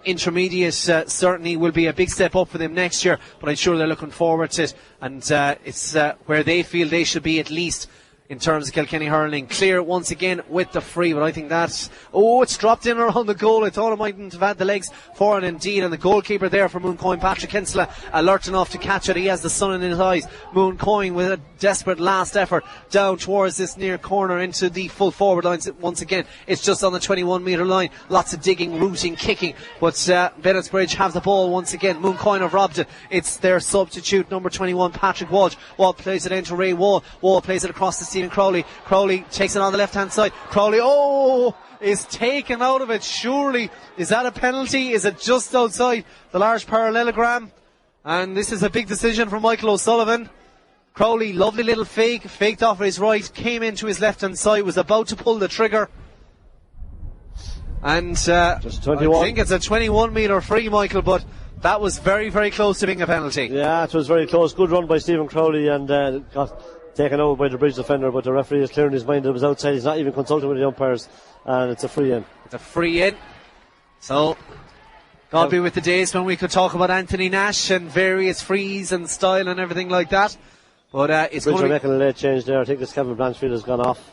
intermediate certainly will be a big step up for them next year. But I'm sure they're looking forward to it. And it's where they feel they should be, at least in terms of Kilkenny hurling. Clear once again with the free, but I think that's it's dropped in around the goal. I thought it mightn't have had the legs for it indeed, and the goalkeeper there for Mooncoin, Patrick Kinsella, alert enough to catch it. He has the sun in his eyes. Mooncoin with a desperate last effort down towards this near corner into the full forward lines. Once again, it's just on the 21-metre line. Lots of digging, rooting, kicking, but Bennettsbridge have the ball once again. Mooncoin have robbed it. It's their substitute, number 21, Patrick Walsh. Wall plays it into Ray Wall. Wall plays it across the Stephen Crowley. Crowley takes it on the left hand side. Crowley is taken out of it. Surely, is that a penalty? Is it just outside the large parallelogram? And this is a big decision for Michael O'Sullivan. Crowley, lovely little faked off his right, came into his left hand side, was about to pull the trigger, and just 21. I think it's a 21-metre free, Michael, but that was very, very close to being a penalty. Yeah, it was very close. Good run by Stephen Crowley, and got taken over by the bridge defender, but the referee is clear in his mind that it was outside. He's not even consulting with the umpires, and it's a free in. It's a free in. So, God be with the days when we could talk about Anthony Nash and various frees and style and everything like that. But it's Bridge going are making a late change there. I think this Kevin Blanchfield has gone off.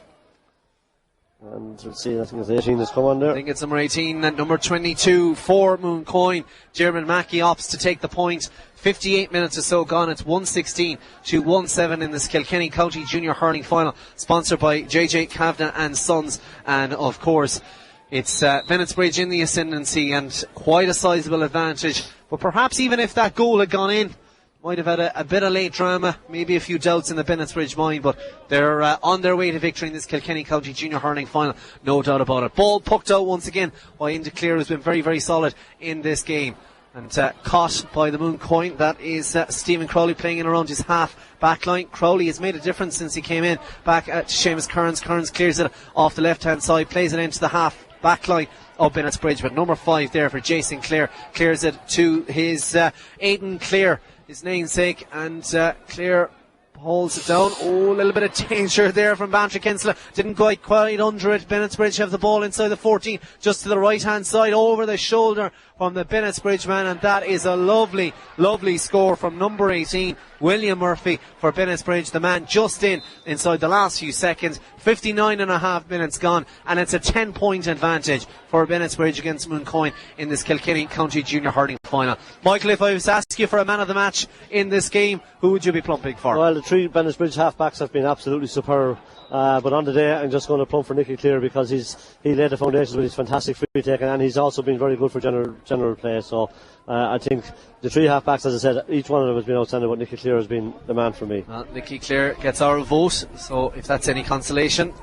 And let's see, I think it's 18 has come on there. I think it's number 18 and number 22 for Mooncoin. Jeremy Mackey opts to take the point. 58 minutes or so gone. It's 116 to 1-7 in this Kilkenny County Junior Hurling Final, sponsored by JJ Kavanagh and Sons. And of course, it's Bennettsbridge in the ascendancy and quite a sizable advantage. But perhaps even if that goal had gone in, might have had a bit of late drama, maybe a few doubts in the Bennettsbridge mind, but they're on their way to victory in this Kilkenny County Junior Hurling Final, no doubt about it. Ball pucked out once again by Indeclear, who's been very, very solid in this game. And caught by the Mooncoin. That is Stephen Crowley playing in around his half back line. Crowley has made a difference since he came in. Back at Seamus Kearns. Kearns clears it off the left hand side, plays it into the half back line of Bennettsbridge. But number 5 there for Jason Clare clears it to his Aidan Clare, his namesake, and Clare holds it down. Oh, a little bit of danger there from Bantry Kinsella. Didn't quite under it. Bennettsbridge have the ball inside the 14, just to the right hand side, over the shoulder from the Bennettsbridge man, and that is a lovely, lovely score from number 18, William Murphy, for Bennettsbridge. The man just inside the last few seconds. 59.5 minutes gone, and it's a 10-point advantage for Bennettsbridge against Mooncoin in this Kilkenny County Junior Hurling Final. Michael, if I was to ask you for a man of the match in this game, who would you be plumping for? Well, the 3 Bennettsbridge half-backs have been absolutely superb. But on the day, I'm just going to plump for Nicky Clear, because he laid the foundations with his fantastic free taking, and he's also been very good for general play. So I think the 3 half-backs, as I said, each one of them has been outstanding, but Nicky Clear has been the man for me. Well, Nicky Clear gets our vote, so if that's any consolation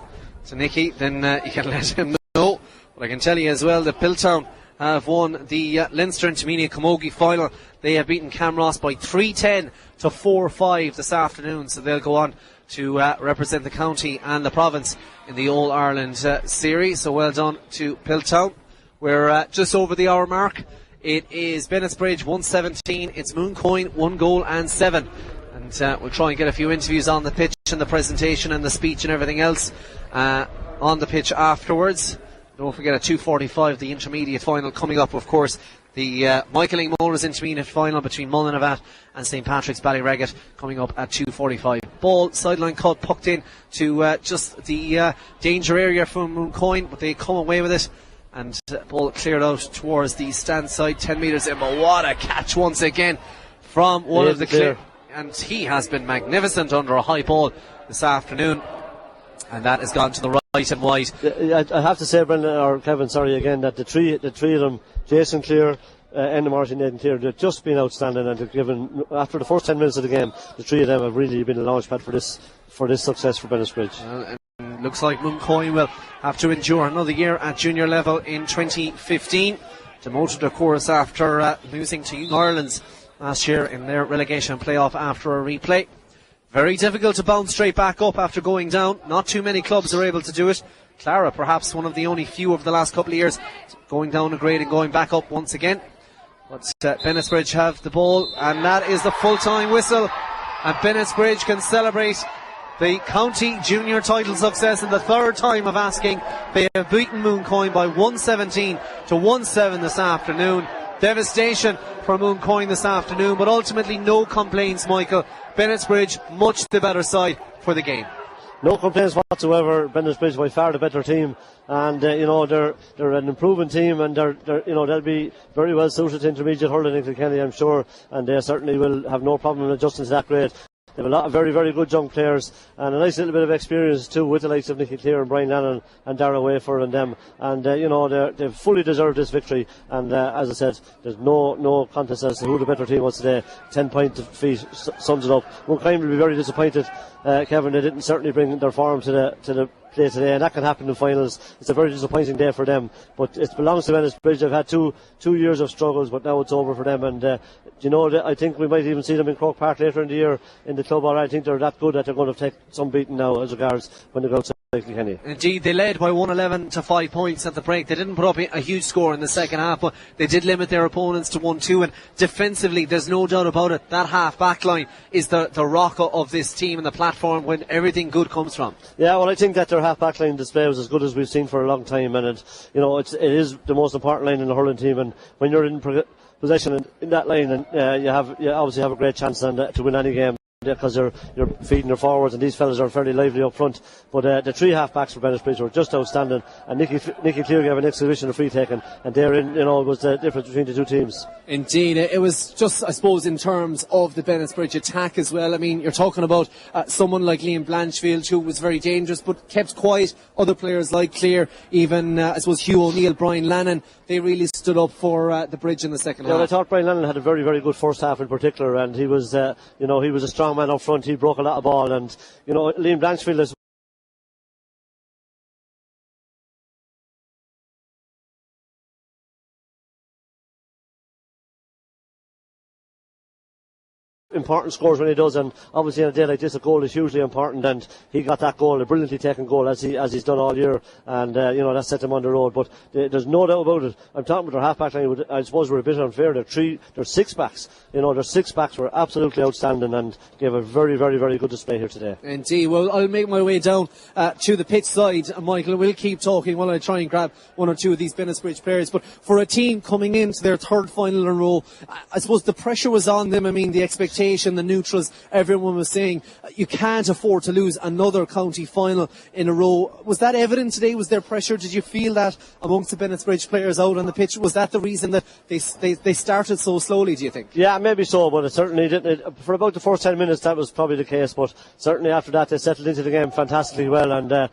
to Nicky, then you can let him know. But I can tell you as well that Piltown have won the Leinster Intermediate Camogie Final. They have beaten Camross by 3-10 to 4-5 this afternoon, so they'll go on to represent the county and the province in the All-Ireland series. So well done to Piltown. We're just over the hour mark. It is Bennettsbridge 117. It's Mooncoin 1 goal and 7. And we'll try and get a few interviews on the pitch and the presentation and the speech and everything else on the pitch afterwards. Don't forget at 2:45 the intermediate final coming up, of course. The Michael Muller's intermediate final between Mullinavat and St Patrick's Ballyregget coming up at 2:45. Ball sideline cut, pucked in to just the danger area from Mooncoin, but they come away with it, and ball cleared out towards the stand side, 10 metres in. But what a catch once again from one of the clear, and he has been magnificent under a high ball this afternoon, and that has gone to the right and wide. I have to say, Brendan, or Kevin, sorry again, that the three of them, Jason Clear, Enda Martin, Aidan Clear, they've just been outstanding, and they've given, after the first 10 minutes of the game, the 3 of them have really been a launch pad for this success for Bennettsbridge. And looks like Mooncoin will have to endure another year at junior level in 2015. Demoted, of course, after losing to Young Ireland's last year in their relegation playoff after a replay. Very difficult to bounce straight back up after going down. Not too many clubs are able to do it. Clara, perhaps one of the only few over the last couple of years, going down a grade and going back up once again. But Bennettsbridge have the ball, and that is the full-time whistle. And Bennettsbridge can celebrate the county junior title success in the third time of asking. They have beaten Mooncoin by 117 to 1-7 this afternoon. Devastation for Mooncoin this afternoon, but ultimately no complaints, Michael. Bennettsbridge much the better side for the game. No complaints whatsoever. Bennettsbridge by far the better team, and they're an improving team, and they'll be very well suited to intermediate hurling in Kilkenny, I'm sure, and they certainly will have no problem adjusting to that grade. They have a lot of very, very good young players, and a nice little bit of experience too, with the likes of Nicky Clear and Brian Lannon and Darragh Wafer and them, and they've fully deserved this victory. And as I said, there's no contest as to who the better team was today. 10-point defeat sums it up. Mooncoin will be very disappointed, Kevin. They didn't certainly bring their form to the play today, and that can happen in finals. It's a very disappointing day for them, but it belongs to Bennettsbridge. They've had two years of struggles, but now it's over for them, and I think we might even see them in Croke Park later in the year in the club. I think they're that good that they're going to take some beating now as regards when they go outside Kilkenny. Indeed, they led by 111 to 5 points at the break. They didn't put up a huge score in the second half, but they did limit their opponents to 1-2, and defensively, there's no doubt about it, that half back line is the rock of this team and the platform when everything good comes from. Yeah, well, I think that their half back line display was as good as we've seen for a long time, and it is the most important line in the hurling team, and when you're in possession in that line, and you obviously have a great chance to win any game. because you're feeding their forwards, and these fellas are fairly lively up front. But the three half-backs for Bennettsbridge were just outstanding, and Nicky Clear gave an exhibition of free taking, and therein, was the difference between the two teams. Indeed, it was just, I suppose, in terms of the Bennettsbridge attack as well. I mean, you're talking about someone like Liam Blanchfield, who was very dangerous, but kept quiet. Other players like Clear, even, I suppose, Hugh O'Neill, Brian Lannan, they really stood up for the Bridge in the second half. I thought Brian Lannan had a very, very good first half in particular, and he was, he was a strong man up front. He broke a lot of ball, and Liam Blanchfield is important scores when he does, and obviously on a day like this a goal is hugely important, and he got that goal, a brilliantly taken goal, as he's done all year, and that set him on the road. But there's no doubt about it. I'm talking about their half-back line. I suppose we're a bit unfair. Their six backs, their six backs were absolutely outstanding and gave a very, very, very good display here today. Indeed. Well, I'll make my way down to the pitch side, Michael. We'll keep talking while I try and grab one or two of these Bennettsbridge players. But for a team coming into their third final in a row, I suppose the pressure was on them. I mean, the expectation, the neutrals, everyone was saying you can't afford to lose another county final in a row. Was that evident today? Was there pressure? Did you feel that amongst the Bennettsbridge players out on the pitch? Was that the reason that they started so slowly, do you think? Yeah, maybe so, but it certainly didn't. For about the first 10 minutes that was probably the case, but certainly after that they settled into the game fantastically well, and I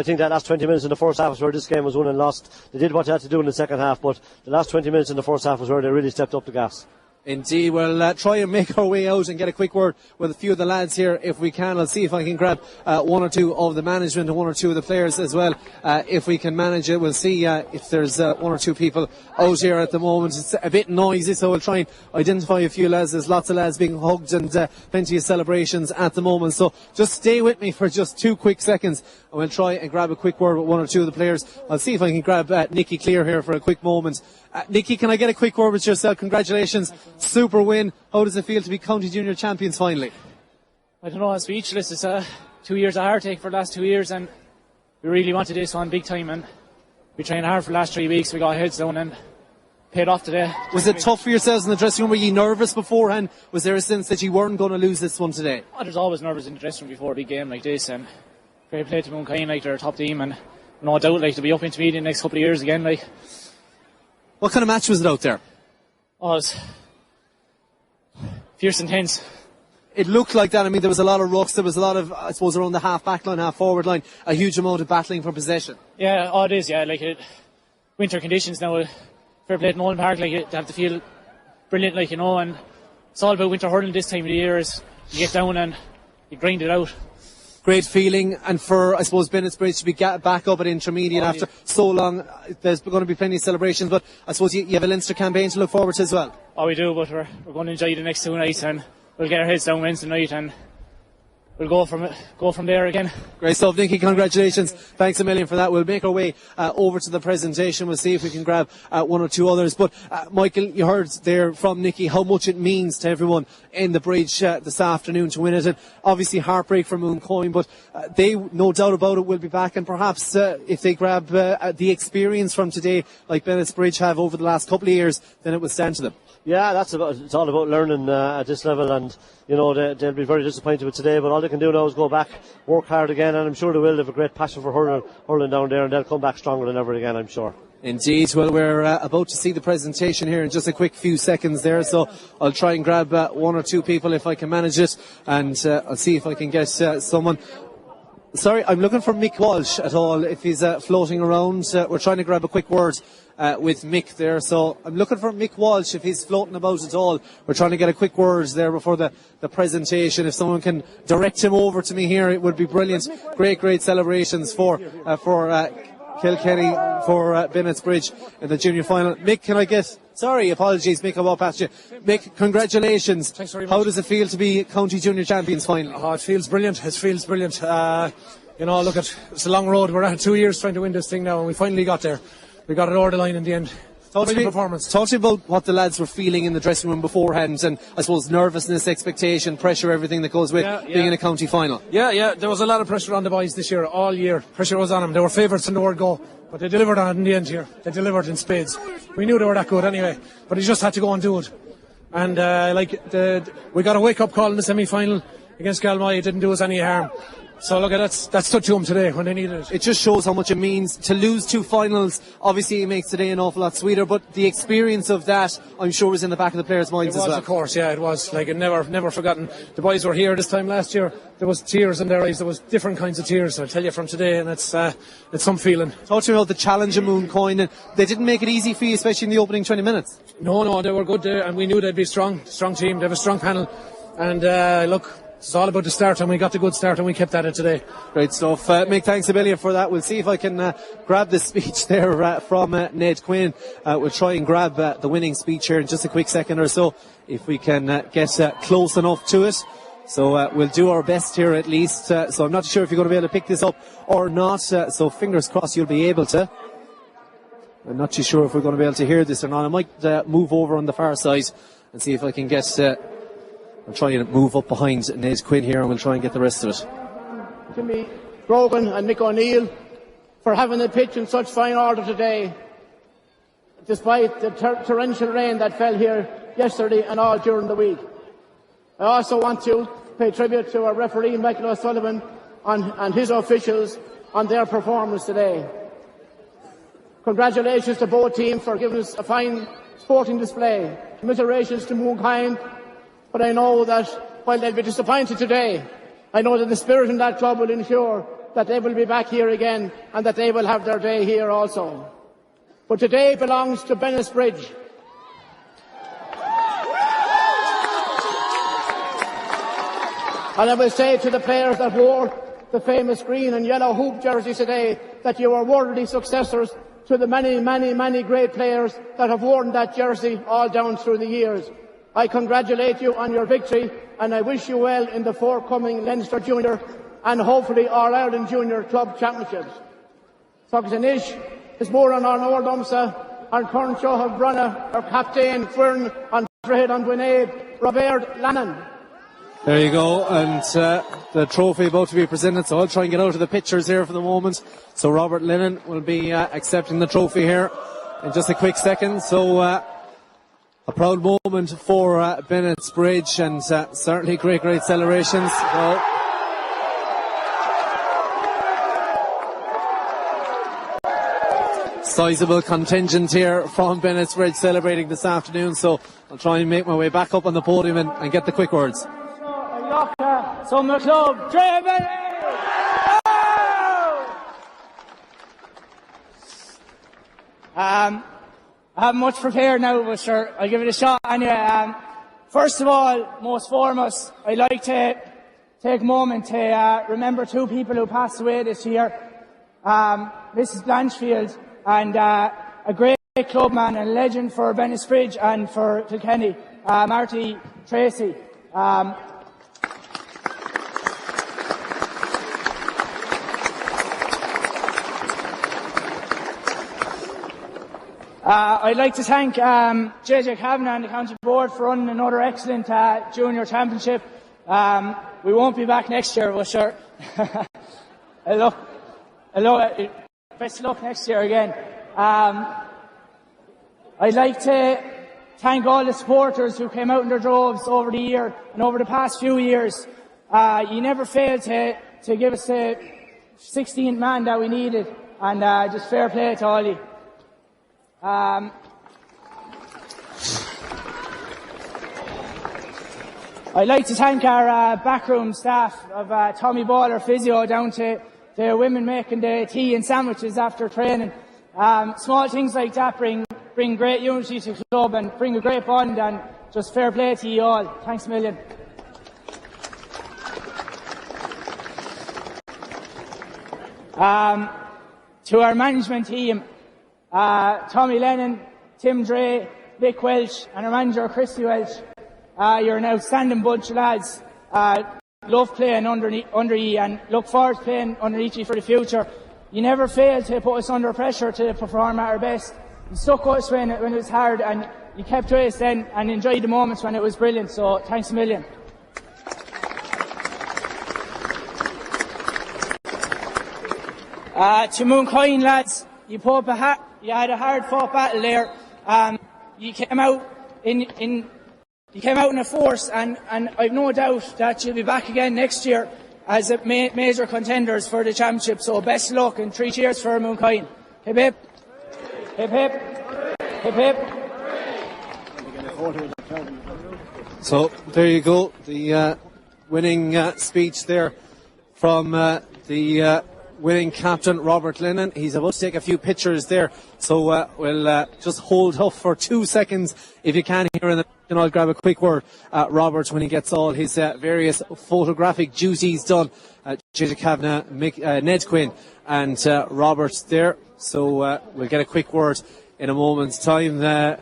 think that last 20 minutes in the first half was where this game was won and lost. They did what they had to do in the second half, but the last 20 minutes in the first half was where they really stepped up the gas. Indeed, we'll try and make our way out and get a quick word with a few of the lads here if we can. I'll see if I can grab one or two of the management and one or two of the players as well, if we can manage it. We'll see if there's one or two people out here at the moment. It's a bit noisy, so we'll try and identify a few lads. There's lots of lads being hugged and plenty of celebrations at the moment, so just stay with me for just 2 quick seconds and we'll try and grab a quick word with one or two of the players. I'll see if I can grab Nicky Clear here for a quick moment. Nicky, can I get a quick word with yourself? Congratulations, super win. How does it feel to be county junior champions finally? I don't know, I'm speechless. It's 2 years of heartache for the last 2 years, and we really wanted this one big time, and we trained hard for the last 3 weeks. We got our heads down and paid off today. Was it tough for yourselves in the dressing room? Were you nervous beforehand? Was there a sense that you weren't going to lose this one today? Oh, there's always nervous in the dressing room before a big game like this, and fair play to Mooncoin, like they're a top team, and no doubt like to be up into media in the next couple of years again. Like, what kind of match was it out there? Oh, it was fierce and tense. It looked like that. I mean, there was a lot of rucks. There was a lot of, I suppose, around the half-back line, half-forward line, a huge amount of battling for possession. Yeah, it is, yeah. Like, winter conditions now, fair play to Nowlan Park, like, they have to feel brilliant, like, and it's all about winter hurling this time of the year. Is you get down and you grind it out. Great feeling, and for, I suppose, Bennettsbridge to be back up at intermediate after so long. There's going to be plenty of celebrations, but I suppose you have a Leinster campaign to look forward to as well. Oh, we do, but we're going to enjoy the next 2 nights, and we'll get our heads down Wednesday night, and we'll go from there again. Great stuff, Nicky. Congratulations. Thanks a million for that. We'll make our way over to the presentation. We'll see if we can grab one or two others. But Michael, you heard there from Nicky how much it means to everyone in the Bridge this afternoon to win it. And obviously heartbreak for Mooncoin, but they, no doubt about it, will be back. And perhaps if they grab the experience from today, like Bennettsbridge have over the last couple of years, then it will stand to them. Yeah, it's all about learning at this level, and they'll be very disappointed with today, but all they can do now is go back, work hard again, and I'm sure they will. They have a great passion for hurling down there, and they'll come back stronger than ever again, I'm sure. Indeed. Well, we're about to see the presentation here in just a quick few seconds there, so I'll try and grab one or two people if I can manage it, and I'll see if I can get someone. Sorry, I'm looking for Mick Walsh at all, if he's floating around. We're trying to grab a quick word with Mick there, so I'm looking for Mick Walsh if he's floating about at all. We're trying to get a quick word there before the presentation. If someone can direct him over to me here, it would be brilliant. Great celebrations for Kilkenny, for Bennettsbridge in the junior final. Mick, can I get... Sorry, apologies, Mick, I walked past you. Mick, congratulations. Thanks very much. How does it feel to be county junior champions finally? Oh, it feels brilliant. Look, it's a long road. We're at 2 years trying to win this thing now, and we finally got there. We got it over the line in the end. Talk to me about what the lads were feeling in the dressing room beforehand, and I suppose nervousness, expectation, pressure, everything that goes with being in a county final. Yeah, there was a lot of pressure on the boys this year, all year. Pressure was on them. They were favourites in the word go, but they delivered on it in the end here. They delivered in spades. We knew they were that good anyway, but they just had to go and do it. and we got a wake-up call in the semi-final against Galway. It didn't do us any harm. So look, that's touch home today when they needed it. It just shows how much it means to lose 2 finals. Obviously, it makes today an awful lot sweeter, but the experience of that, I'm sure, was in the back of the players' minds as well. Of course, yeah, it was. Like, never forgotten. The boys were here this time last year. There was tears in their eyes. There was different kinds of tears, I'll tell you, from today, and it's some feeling. Talk to me about the challenge of Mooncoin, and they didn't make it easy for you, especially in the opening 20 minutes. No, they were good, and we knew they'd be strong team. They have a strong panel, and look, it's all about the start, and we got the good start, and we kept at it today. Great stuff. Mick, thanks a million for that. We'll see if I can grab the speech there from Ned Quinn. We'll try and grab the winning speech here in just a quick second or so, if we can get close enough to it. So we'll do our best here at least. So I'm not sure if you're going to be able to pick this up or not. So fingers crossed you'll be able to. I'm not too sure if we're going to be able to hear this or not. I might move over on the far side and see if I can get... I'll try and move up behind Ned Quinn here, and we'll try and get the rest of it. Jimmy Brogan and Mick O'Neill for having the pitch in such fine order today, despite the torrential rain that fell here yesterday and all during the week. I also want to pay tribute to our referee, Michael O'Sullivan, and his officials on their performance today. Congratulations to both teams for giving us a fine sporting display. Commiserations to Mooncoin. But I know that while they'll be disappointed today, I know that the spirit in that club will ensure that they will be back here again and that they will have their day here also. But today belongs to Bennettsbridge. And I will say to the players that wore the famous green and yellow hoop jerseys today that you are worthy successors to the many great players that have worn that jersey all down through the years. I congratulate you on your victory, and I wish you well in the forthcoming Leinster Junior and hopefully All-Ireland Junior Club Championships. Sogzanish is more on our Nordomsa, and Cornshaw of Brunna, our captain, Fern, and Trehead on Gwynedd, Robert Lannan. There you go, and the trophy about to be presented, so I'll try and get out of the pictures here for the moment. So Robert Lennon will be accepting the trophy here in just a quick second. So a proud moment for Bennettsbridge, and certainly great celebrations. So, sizable contingent here from Bennettsbridge celebrating this afternoon, so I'll try and make my way back up on the podium and get the quick words. Summer Club, I haven't much prepared now, but sure, I'll give it a shot anyway. First of all, most foremost, I'd like to take a moment to remember 2 people who passed away this year. Mrs. Blanchfield, and a great clubman and legend for Bennettsbridge and for Kilkenny, Marty Tracy. I'd like to thank JJ Kavanagh and the County Board for running another excellent junior championship. We won't be back next year, but sure. Best of luck next year again. I'd like to thank all the supporters who came out in their droves over the year and over the past few years. You never failed to give us the 16th man that we needed, and just fair play to all of you. I'd like to thank our backroom staff of Tommy Ball, our physio, down to the women making the tea and sandwiches after training. Small things like that bring great unity to the club and bring a great bond, and just fair play to you all. Thanks a million. To our management team, Tommy Lennon, Tim Dre, Vic Welch, and our manager Christy Welch. You're an outstanding bunch of lads. Love playing under you and look forward to playing underneath you for the future. You never failed to put us under pressure to perform at our best. You stuck us when it was hard, and you kept to us then and enjoyed the moments when it was brilliant. So thanks a million. To Mooncoin lads, you had a hard fought battle there. You came out in You came out in a force, and I've no doubt that you'll be back again next year as a major contenders for the championship. So best of luck and 3 cheers for Mooncoin. Hip hip. Hip hip. Hip hip. So there you go, the winning speech there from the winning captain, Robert Lennon. He's about to take a few pictures there, so we'll just hold up for 2 seconds if you can here, and I'll grab a quick word at Robert when he gets all his various photographic duties done. JJ Kavanagh, Ned Quinn and Robert there, so we'll get a quick word in a moment's time.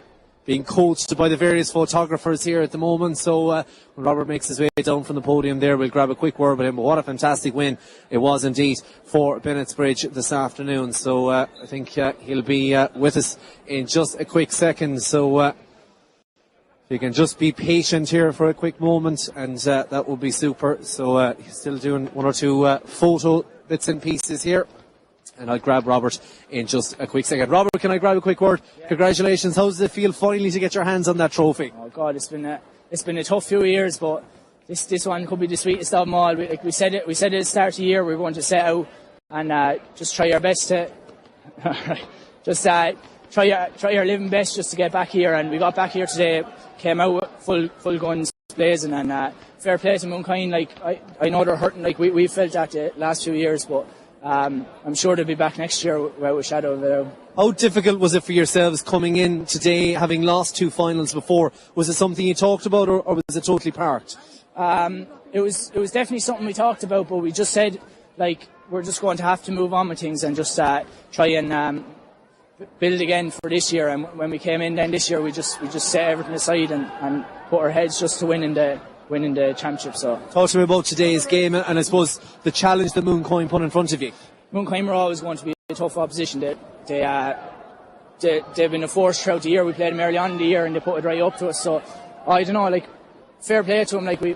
Being coached by the various photographers here at the moment. So when Robert makes his way down from the podium there, we'll grab a quick word with him. But what a fantastic win it was indeed for Bennettsbridge this afternoon. So I think he'll be with us in just a quick second. So if you can just be patient here for a quick moment, and that will be super. So he's still doing 1 or 2 photo bits and pieces here. And I'll grab Robert in just a quick second. Robert, can I grab a quick word? Yeah. Congratulations. How does it feel finally to get your hands on that trophy? Oh God, it's been a tough few years, but this one could be the sweetest of them all. We said it at the start of the year. We were going to set out and just try our best to try our living best just to get back here. And we got back here today. Came out full guns blazing, and fair play to Mooncoin. Like I know they're hurting. Like we felt that the last few years, but. I'm sure they'll be back next year without a shadow of a doubt. How difficult was it for yourselves coming in today, having lost 2 finals before? Was it something you talked about, or was it totally parked? It was definitely something we talked about, but we just said, like, we're just going to have to move on with things and just try and build again for this year. And when we came in then this year, we just set everything aside and put our heads just to winning the championship. So talk to me about today's game and I suppose the challenge that Mooncoin put in front of you. Mooncoin were always going to be a tough opposition. They've been a force throughout the year. We played them early on in the year and they put it right up to us. So I don't know, like, fair play to them. Like we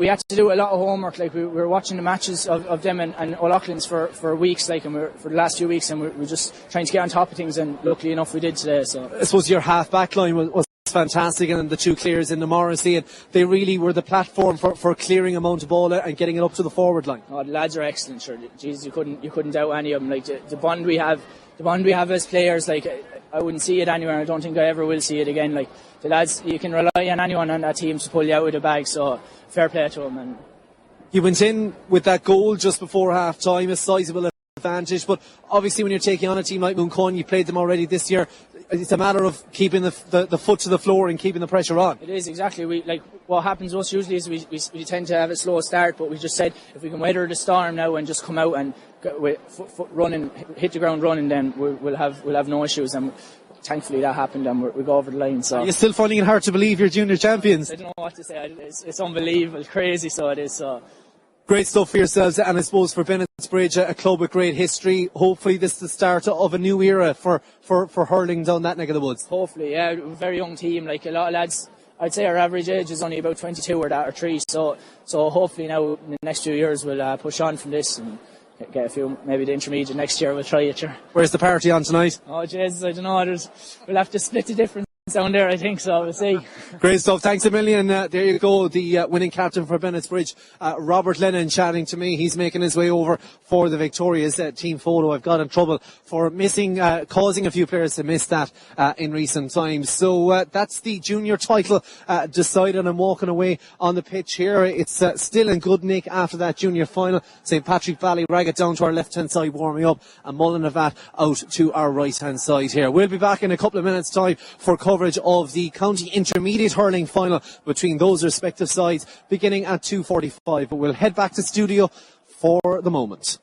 had to do a lot of homework. Like we were watching the matches of them and O'Loughlin's for weeks, like, and for the last few weeks, and we're just trying to get on top of things. And luckily enough, we did today. So I suppose your half back line was fantastic, and the 2 clears in the Morrissey, and they really were the platform for clearing amount of ball and getting it up to the forward line. Oh, the lads are excellent, sure. Jesus, you couldn't doubt any of them. Like the bond we have as players, like I wouldn't see it anywhere. I don't think I ever will see it again. Like the lads, you can rely on anyone on that team to pull you out of the bag. So fair play to them. And you went in with that goal just before half time, a sizable advantage, but obviously when you're taking on a team like Mooncoin, you played them already this year. It's a matter of keeping the foot to the floor and keeping the pressure on. It is, exactly. What happens to us usually is we tend to have a slow start, but we just said if we can weather the storm now and just come out and with foot running, hit the ground running, then we'll have no issues. And thankfully that happened, and we go over the line. So you're still finding it hard to believe you're junior champions? I don't know what to say. It's unbelievable, crazy. So it is. So. Great stuff for yourselves, and I suppose for Bennettsbridge, a club with great history. Hopefully this is the start of a new era for hurling down that neck of the woods. Hopefully, yeah. Very young team, like a lot of lads. I'd say our average age is only about 22 or 3, so hopefully now in the next few years we'll push on from this and get a few, maybe the intermediate next year we'll try it. Sure. Where's the party on tonight? Oh Jesus, I don't know. We'll have to split the difference down there, I think, so we'll see. Great stuff, thanks a million. There you go, the winning captain for Bennettsbridge, Robert Lennon, chatting to me. He's making his way over for the victorious team photo. I've got in trouble for causing a few players to miss that in recent times. So that's the junior title decided. I'm walking away on the pitch here. It's still in good nick after that junior final. St Patrick Valley Raggett down to our left hand side warming up, and Mullinavat out to our right hand side here. We'll be back in a couple of minutes time for coverage of the county intermediate hurling final between those respective sides beginning at 2:45, but we'll head back to studio for the moment.